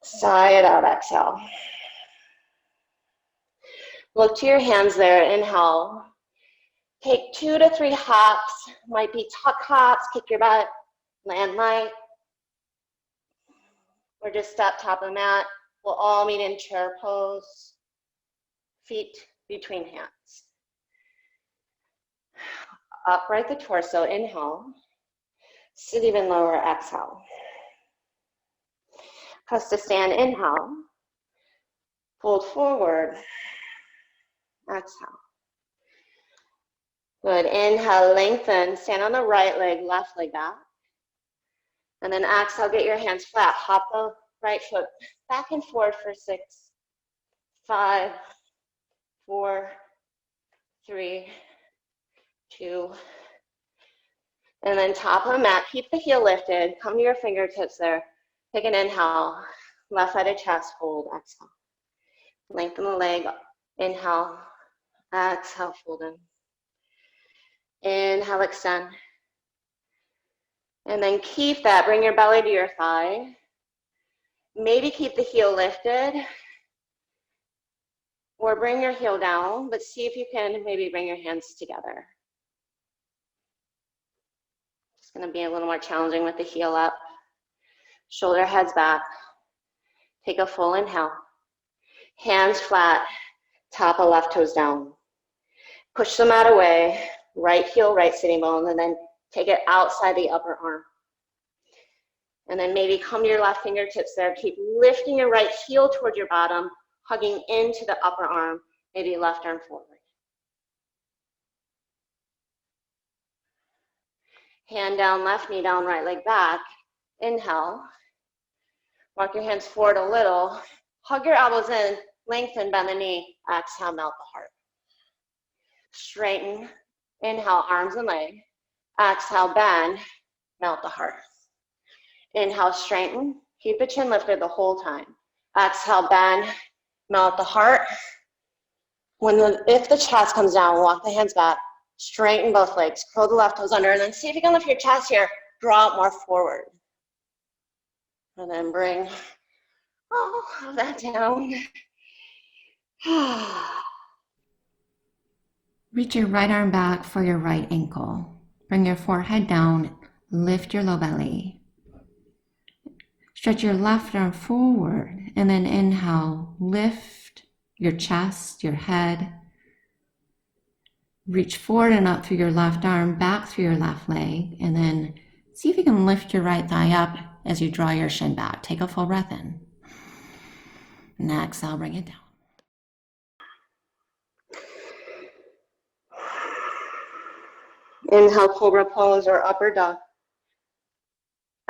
Sigh it out, exhale. Look to your hands there, inhale. Take 2 to 3 hops, might be tuck hops, kick your butt, land light. Or just step top of the mat. We'll all meet in chair pose, feet between hands. Upright the torso, inhale. Sit even lower, exhale. Press to stand, inhale. Fold forward, exhale. Good, inhale, lengthen, stand on the right leg, left leg back. And then exhale, get your hands flat, hop the right foot back and forward for 6, 5, 4, 3, 2. And then top of the mat, keep the heel lifted, come to your fingertips there. Take an inhale, left side of chest, hold, exhale. Lengthen the leg, inhale, exhale, fold in. Inhale, extend. And then keep that, bring your belly to your thigh. Maybe keep the heel lifted. Or bring your heel down, but see if you can maybe bring your hands together. It's gonna be a little more challenging with the heel up. Shoulder heads back. Take a full inhale. Hands flat, top of left toes down. Push the mat away, right heel, right sitting bone, and then take it outside the upper arm. And then maybe come to your left fingertips there. Keep lifting your right heel toward your bottom, hugging into the upper arm, maybe left arm forward. Hand down, left knee down, right leg back. Inhale. Walk your hands forward a little. Hug your elbows in, lengthen, bend the knee. Exhale, melt the heart. Straighten. Inhale, arms and leg. Exhale, bend, melt the heart. Inhale, straighten. Keep the chin lifted the whole time. Exhale, bend, melt the heart. If the chest comes down, walk the hands back. Straighten both legs. Curl the left toes under. And then see if you can lift your chest here. Draw it more forward. And then bring all of that down. Reach your right arm back for your right ankle. Bring your forehead down, lift your low belly. Stretch your left arm forward, and then inhale, lift your chest, your head. Reach forward and up through your left arm, back through your left leg, and then see if you can lift your right thigh up as you draw your shin back. Take a full breath in. And exhale, bring it down. Inhale, cobra pose or upper dog.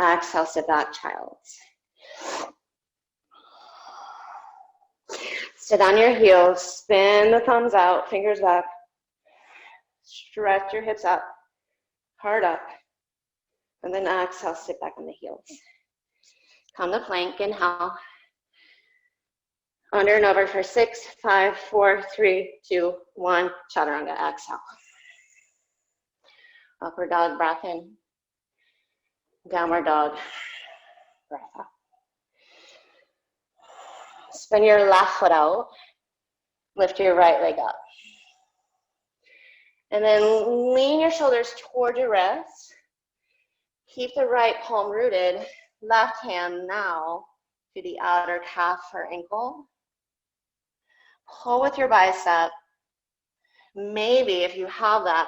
Exhale, sit back, child. Sit on your heels, spin the thumbs out, fingers up. Stretch your hips up, heart up. And then exhale, sit back on the heels. Come to plank, inhale. Under and over for 6, 5, 4, 3, 2, 1. Chaturanga, exhale. Upper dog, breath in. Downward dog, breath out. Spin your left foot out. Lift your right leg up. And then lean your shoulders toward your wrists. Keep the right palm rooted. Left hand now to the outer calf or ankle. Pull with your bicep. Maybe if you have that,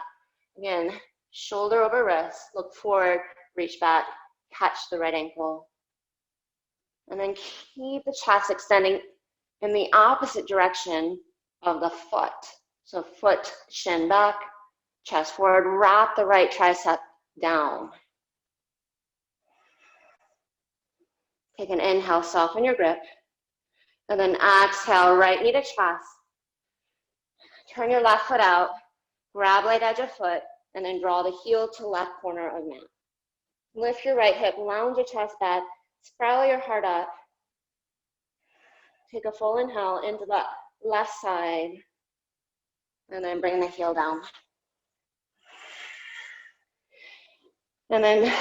again, shoulder over wrist, look forward, reach back, catch the right ankle. And then keep the chest extending in the opposite direction of the foot. So foot, shin back, chest forward, wrap the right tricep down. Take an inhale, soften your grip. And then exhale, right knee to chest. Turn your left foot out, grab light edge of foot, and then draw the heel to left corner of mat. Lift your right hip, lounge your chest back, spiral your heart up. Take a full inhale into the left side, and then bring the heel down. And then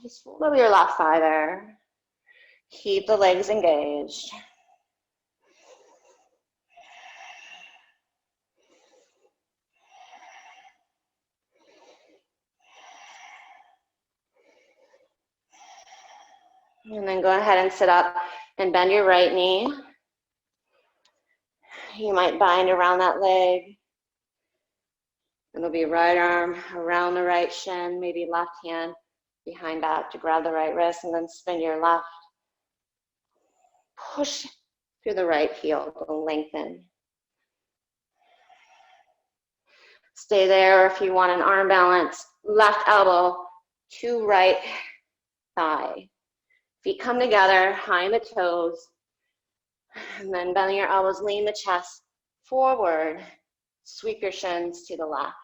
just fold over your left thigh there. Keep the legs engaged. And then go ahead and sit up and bend your right knee. You might bind around that leg. It'll be right arm around the right shin, maybe left hand behind back to grab the right wrist, and then spin your left. Push through the right heel, lengthen. Stay there if you want an arm balance. Left elbow to right thigh. Feet come together, high in the toes, and then bending your elbows, lean the chest forward, sweep your shins to the left,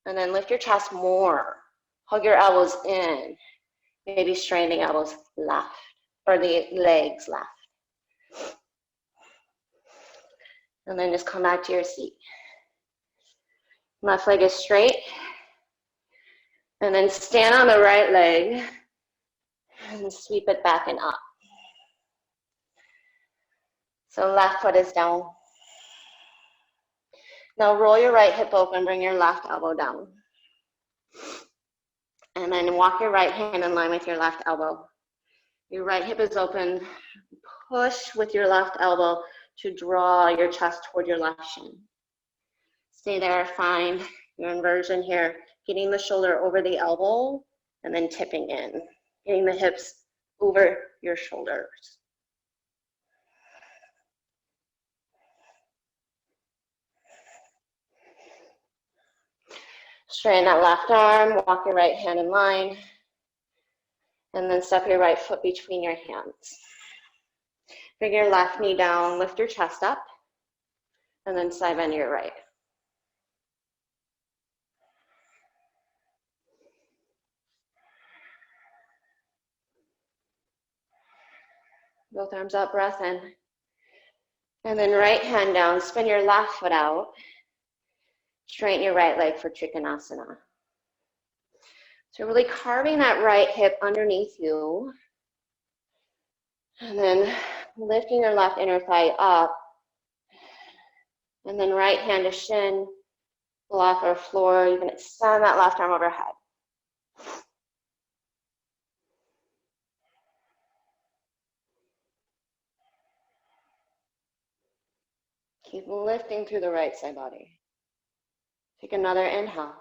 and then lift your chest more. Hug your elbows in, maybe straighten the elbows left, or the legs left. And then just come back to your seat. Left leg is straight, and then stand on the right leg, and sweep it back and up. So left foot is down. Now roll your right hip open, bring your left elbow down. And then walk your right hand in line with your left elbow. Your right hip is open. Push with your left elbow to draw your chest toward your left shin. Stay there, find your inversion here. Getting the shoulder over the elbow and then tipping in. Getting the hips over your shoulders. Straighten that left arm, walk your right hand in line, and then step your right foot between your hands. Bring your left knee down, lift your chest up, and then side bend your right. Both arms up, breath in. And then right hand down, spin your left foot out. Straighten your right leg for trikonasana. So really carving that right hip underneath you. And then lifting your left inner thigh up. And then right hand to shin, block or floor. You can extend that left arm overhead. Keep lifting through the right side body. Take another inhale.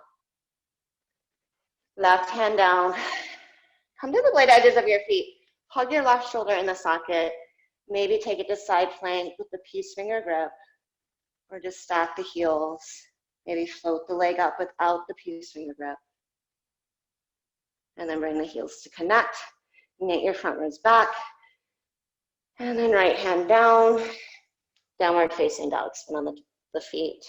Left hand down. Come to the blade edges of your feet. Hug your left shoulder in the socket. Maybe take it to side plank with the peace finger grip, or just stack the heels. Maybe float the leg up without the peace finger grip. And then bring the heels to connect. Knit your front ribs back. And then right hand down. Downward facing dog, spin on the feet.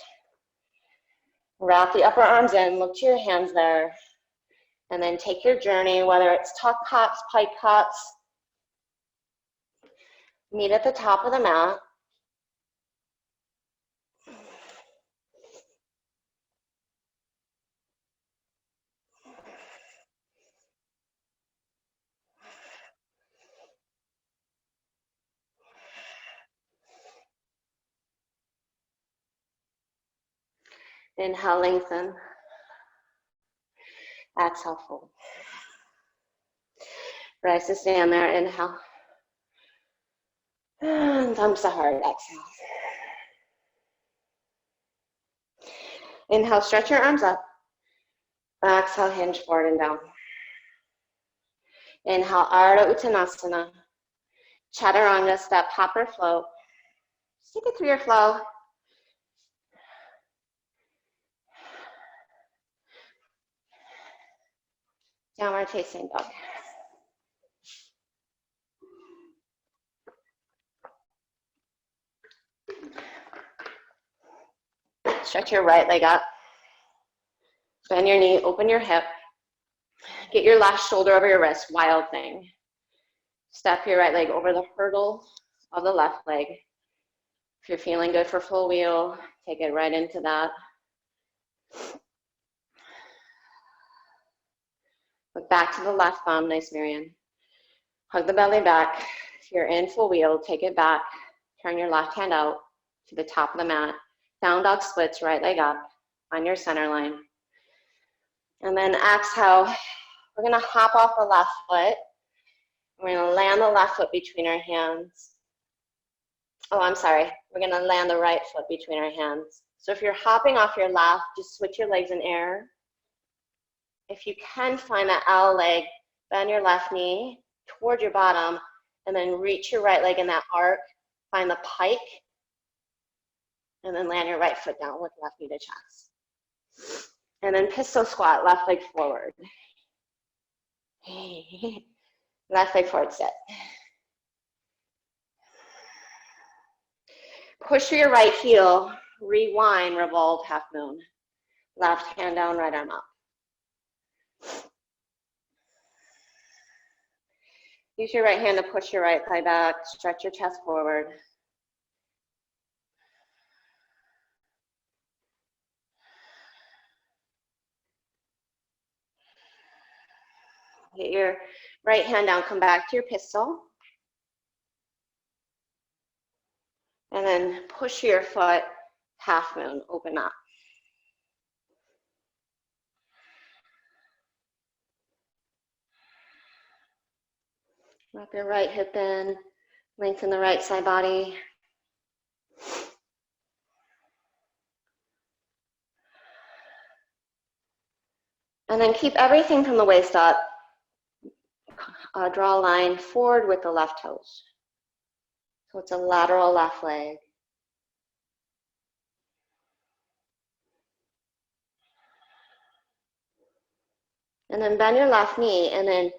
Wrap the upper arms in, look to your hands there. And then take your journey, whether it's tuck hops, pike hops. Meet at the top of the mat. Inhale, lengthen. Exhale, fold. Rise to stand there, inhale. And thumbs to heart, exhale. Inhale, stretch your arms up. Exhale, hinge forward and down. Inhale, Ardha Uttanasana. Chaturanga, step, hop or float. Just take it through your flow. Downward facing dog. Stretch your right leg up. Bend your knee, open your hip. Get your left shoulder over your wrist, wild thing. Step your right leg over the hurdle of the left leg. If you're feeling good for full wheel, take it right into that. Look back to the left thumb, nice Marion. Hug the belly back. If you're in full wheel, take it back. Turn your left hand out to the top of the mat. Down dog splits, right leg up on your center line. And then exhale, we're gonna hop off the left foot. We're gonna land the left foot between our hands. Oh, I'm sorry. We're gonna land the right foot between our hands. So if you're hopping off your left, just switch your legs in air. If you can find that L leg, bend your left knee toward your bottom, and then reach your right leg in that arc. Find the pike, and then land your right foot down with left knee to chest. And then pistol squat, left leg forward. Left leg forward, sit. Push through your right heel, rewind, revolve, half moon. Left hand down, right arm up. Use your right hand to push your right thigh back, stretch your chest forward. Get your right hand down, come back to your pistol. And then push your foot, half moon, open up. Wrap your right hip in, lengthen the right side body. And then keep everything from the waist up. Draw a line forward with the left toes. So it's a lateral left leg. And then bend your left knee and then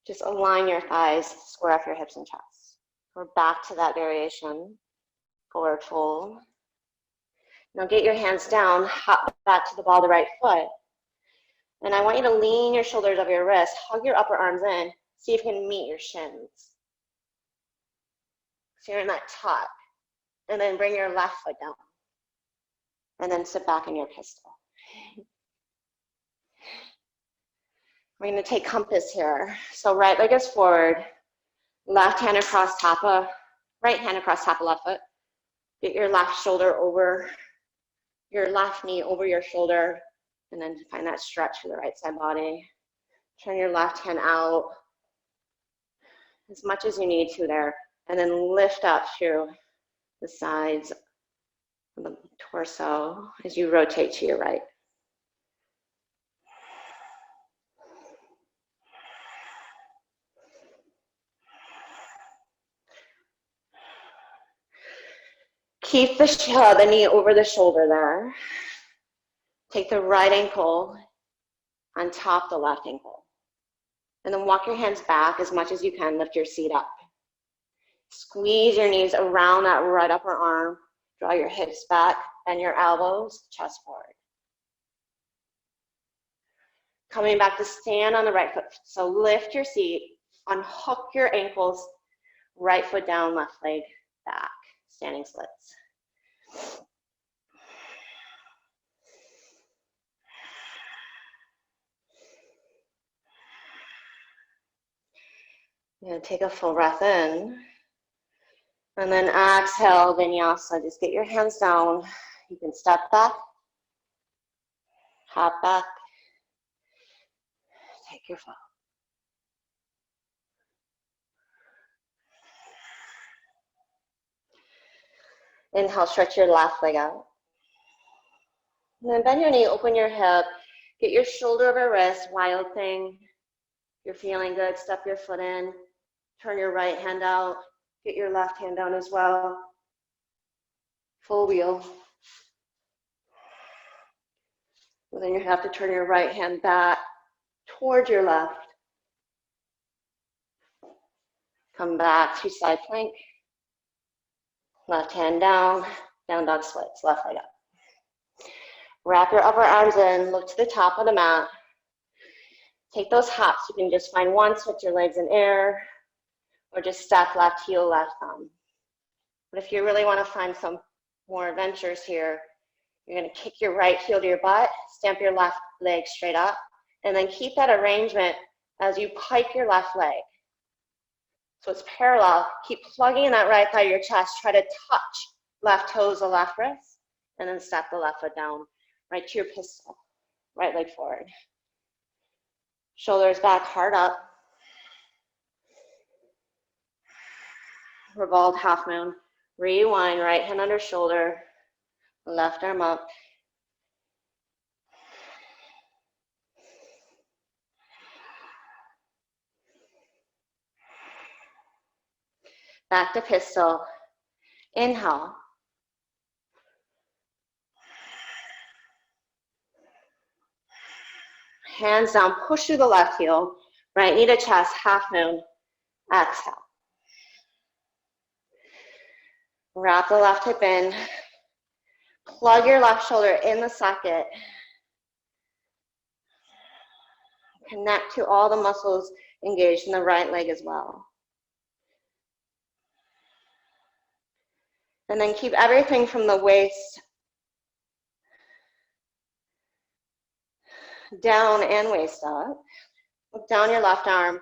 just align your thighs, square off your hips and chest. We're back to that variation, forward fold. Now get your hands down, hop back to the ball of the right foot. And I want you to lean your shoulders over your wrist, hug your upper arms in, see if you can meet your shins. So you're in that tuck. And then bring your left foot down. And then sit back in your pistol. We're gonna take compass here. So right leg is forward, left hand across top of, right hand across top of left foot. Get your left shoulder over, your left knee over your shoulder, and then find that stretch for the right side body. Turn your left hand out as much as you need to there, and then lift up through the sides or so as you rotate to your right. Keep the knee over the shoulder there. Take the right ankle on top of the left ankle. And then walk your hands back as much as you can. Lift your seat up. Squeeze your knees around that right upper arm. Draw your hips back, bend your elbows, chest forward. Coming back to stand on the right foot. So lift your seat, unhook your ankles, right foot down, left leg back, standing splits. You're going to take a full breath in. And then exhale, vinyasa. Just get your hands down. You can step back, hop back, take your fall. Inhale, stretch your left leg out. And then bend your knee, open your hip. Get your shoulder over wrist, wild thing. If you're feeling good, step your foot in. Turn your right hand out. Get your left hand down as well. Full wheel. And then you have to turn your right hand back towards your left. Come back to side plank. Left hand down, down dog splits, left leg up. Wrap your upper arms in, look to the top of the mat. Take those hops. You can just find one, switch your legs in air, or just step left heel, left thumb. But if you really want to find some more adventures here, you're going to kick your right heel to your butt, stamp your left leg straight up, and then keep that arrangement as you pike your left leg. So it's parallel. Keep plugging in that right thigh to your chest. Try to touch left toes, the left wrist, and then step the left foot down, right to your pistol. Right leg forward. Shoulders back, heart up. Revolved half moon. Rewind, right hand under shoulder, left arm up. Back to pistol. Inhale. Hands down, push through the left heel. Right knee to chest, half moon. Exhale. Wrap the left hip in. Plug your left shoulder in the socket. Connect to all the muscles engaged in the right leg as well. And then keep everything from the waist down and waist up. Look down your left arm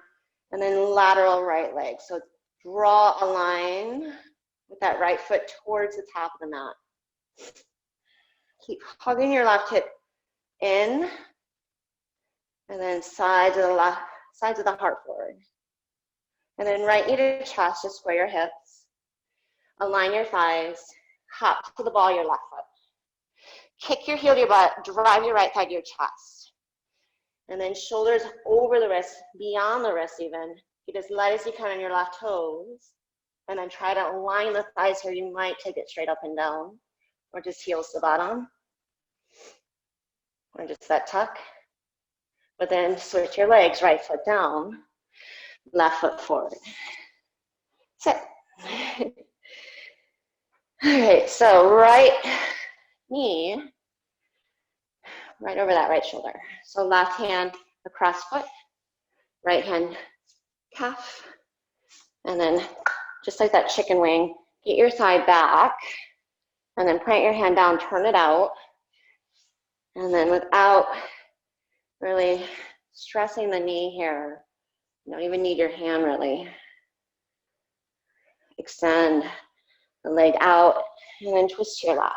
and then lateral right leg. So draw a line with that right foot towards the top of the mat. Keep hugging your left hip in and then sides of the heart forward. And then right knee to chest, just square your hips. Align your thighs, hop to the ball of your left foot. Kick your heel to your butt, drive your right thigh to your chest. And then shoulders over the wrist, beyond the wrist even. Get as light as you can on your left toes. And then try to align the thighs here. You might take it straight up and down, or just heels to bottom. Or just that tuck. But then switch your legs, right foot down, left foot forward. Sit. All right, so right knee, right over that right shoulder. So left hand across foot, right hand calf, and then just like that chicken wing, get your thigh back, and then plant your hand down, turn it out, and then without really stressing the knee here, you don't even need your hand really. Extend the leg out, and then twist to your left.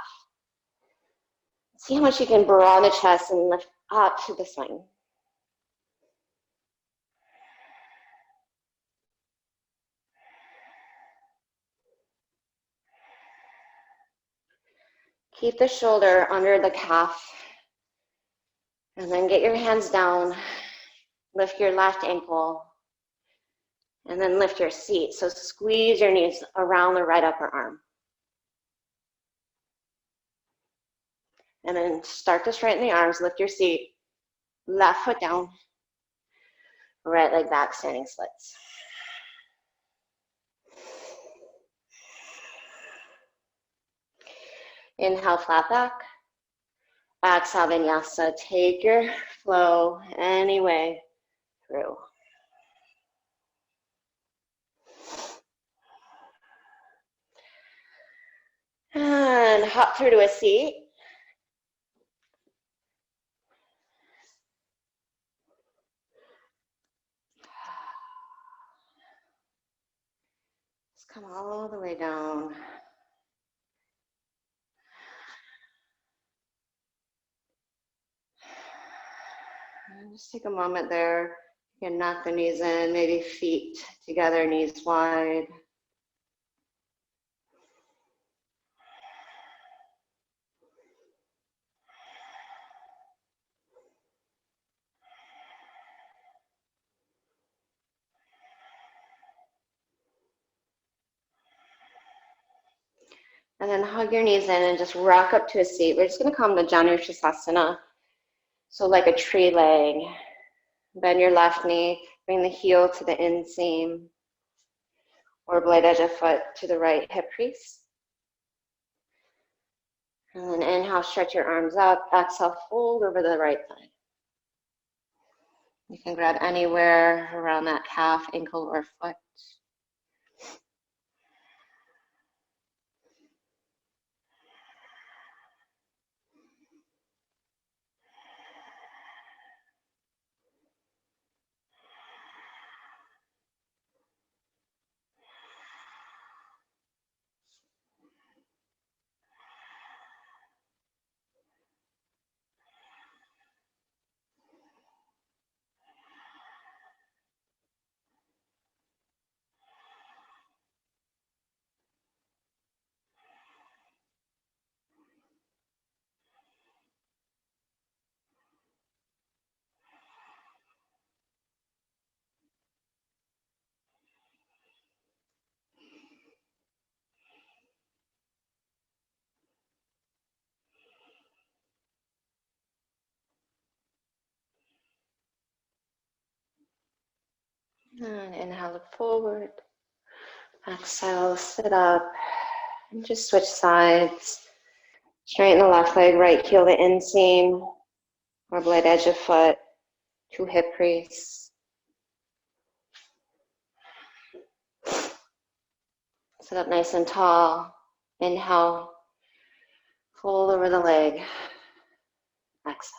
See how much you can broaden the chest and lift up to the spine. Keep the shoulder under the calf. And then get your hands down. Lift your left ankle. And then lift your seat. So squeeze your knees around the right upper arm. And then start to straighten the arms. Lift your seat. Left foot down. Right leg back, standing splits. Inhale, flat back. Exhale, vinyasa. Take your flow any way through. And hop through to a seat. Just come all the way down. And just take a moment there. You can knock the knees in, maybe feet together, knees wide. And then hug your knees in and just rock up to a seat. We're just going to come to Janushasana. So like a tree leg. Bend your left knee, bring the heel to the inseam or blade edge of foot to the right hip crease. And then inhale, stretch your arms up. Exhale, fold over the right thigh. You can grab anywhere around that calf, ankle, or foot. And inhale, look forward. Exhale, sit up. And just switch sides. Straighten the left leg, right heel to inseam or blade edge of foot to hip crease. Sit up nice and tall. Inhale, fold over the leg. Exhale.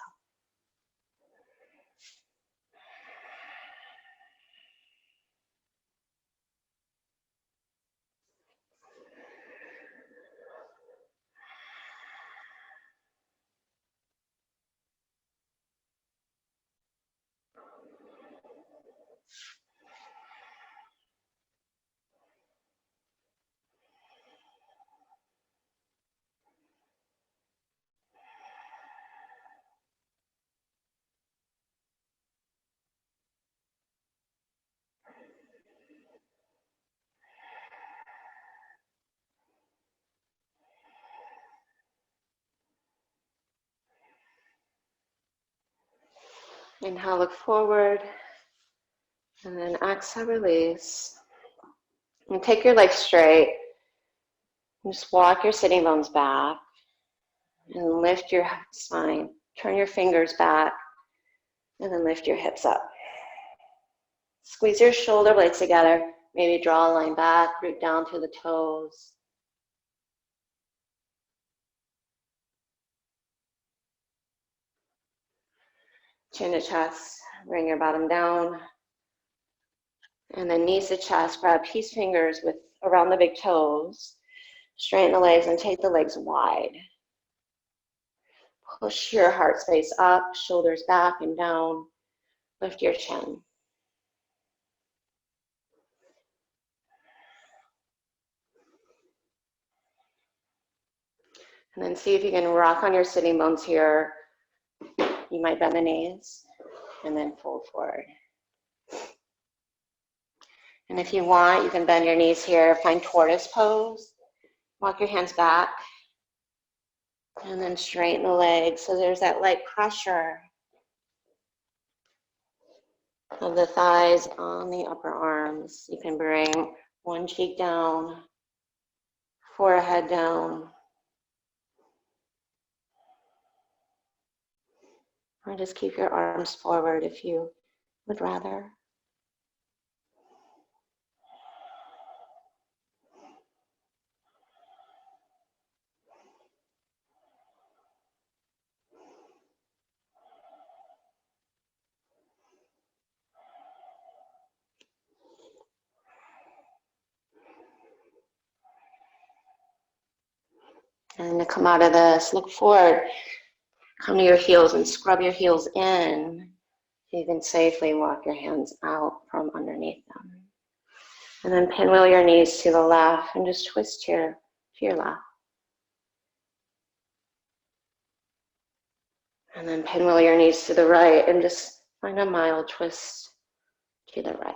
Inhale, look forward. And then exhale, release. And take your legs straight. And just walk your sitting bones back. And lift your spine. Turn your fingers back. And then lift your hips up. Squeeze your shoulder blades together. Maybe draw a line back, root down through the toes. Chin to chest. Bring your bottom down. And then knees to chest. Grab peace fingers with around the big toes. Straighten the legs and take the legs wide. Push your heart space up, shoulders back and down. Lift your chin. And then see if you can rock on your sitting bones here. You might bend the knees and then fold forward. And if you want, you can bend your knees here, find tortoise pose. Walk your hands back and then straighten the legs. So there's that light pressure of the thighs on the upper arms. You can bring one cheek down, forehead down. Or just keep your arms forward if you would rather. And to come out of this, look forward, come to your heels and scrub your heels in. You can safely walk your hands out from underneath them. And then pinwheel your knees to the left and just twist here to your left. And then pinwheel your knees to the right and just find a mild twist to the right.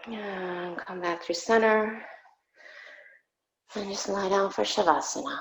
And come back through center. And just lie down for Shavasana.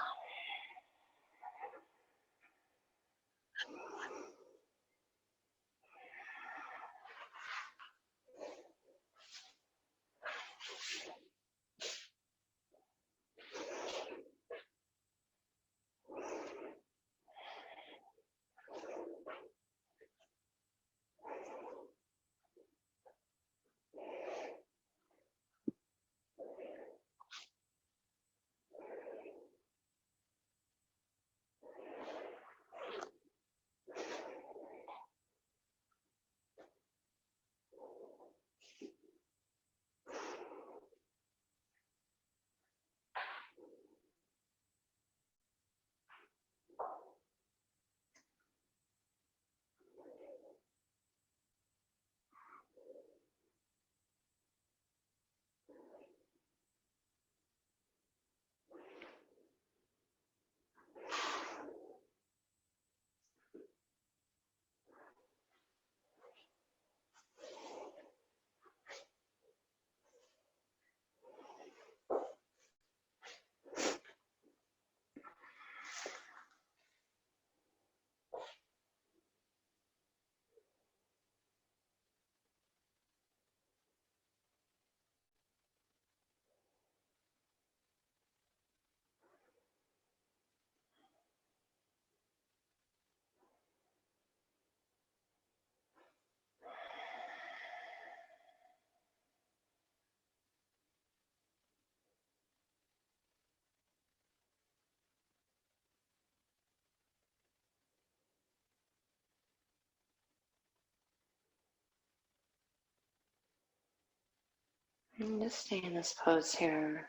And just stay in this pose here,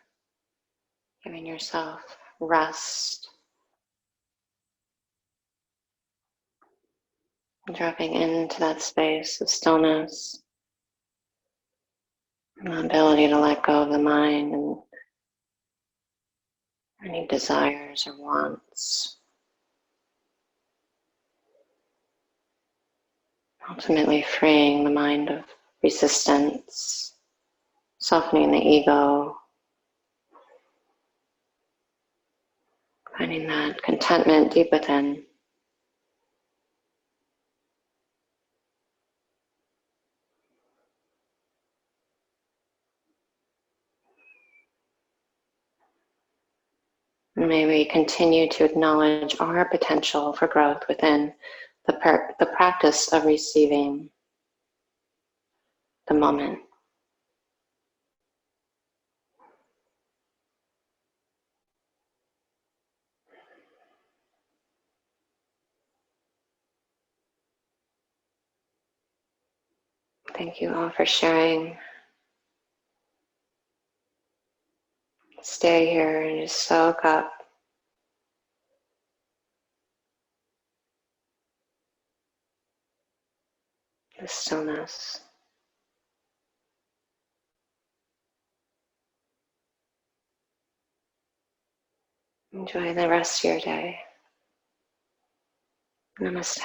giving yourself rest, dropping into that space of stillness, and the ability to let go of the mind and any desires or wants. Ultimately freeing the mind of resistance, softening the ego, finding that contentment deep within. And may we continue to acknowledge our potential for growth within the practice of receiving the moment. Thank you all for sharing. Stay here and just soak up the stillness. Enjoy the rest of your day. Namaste.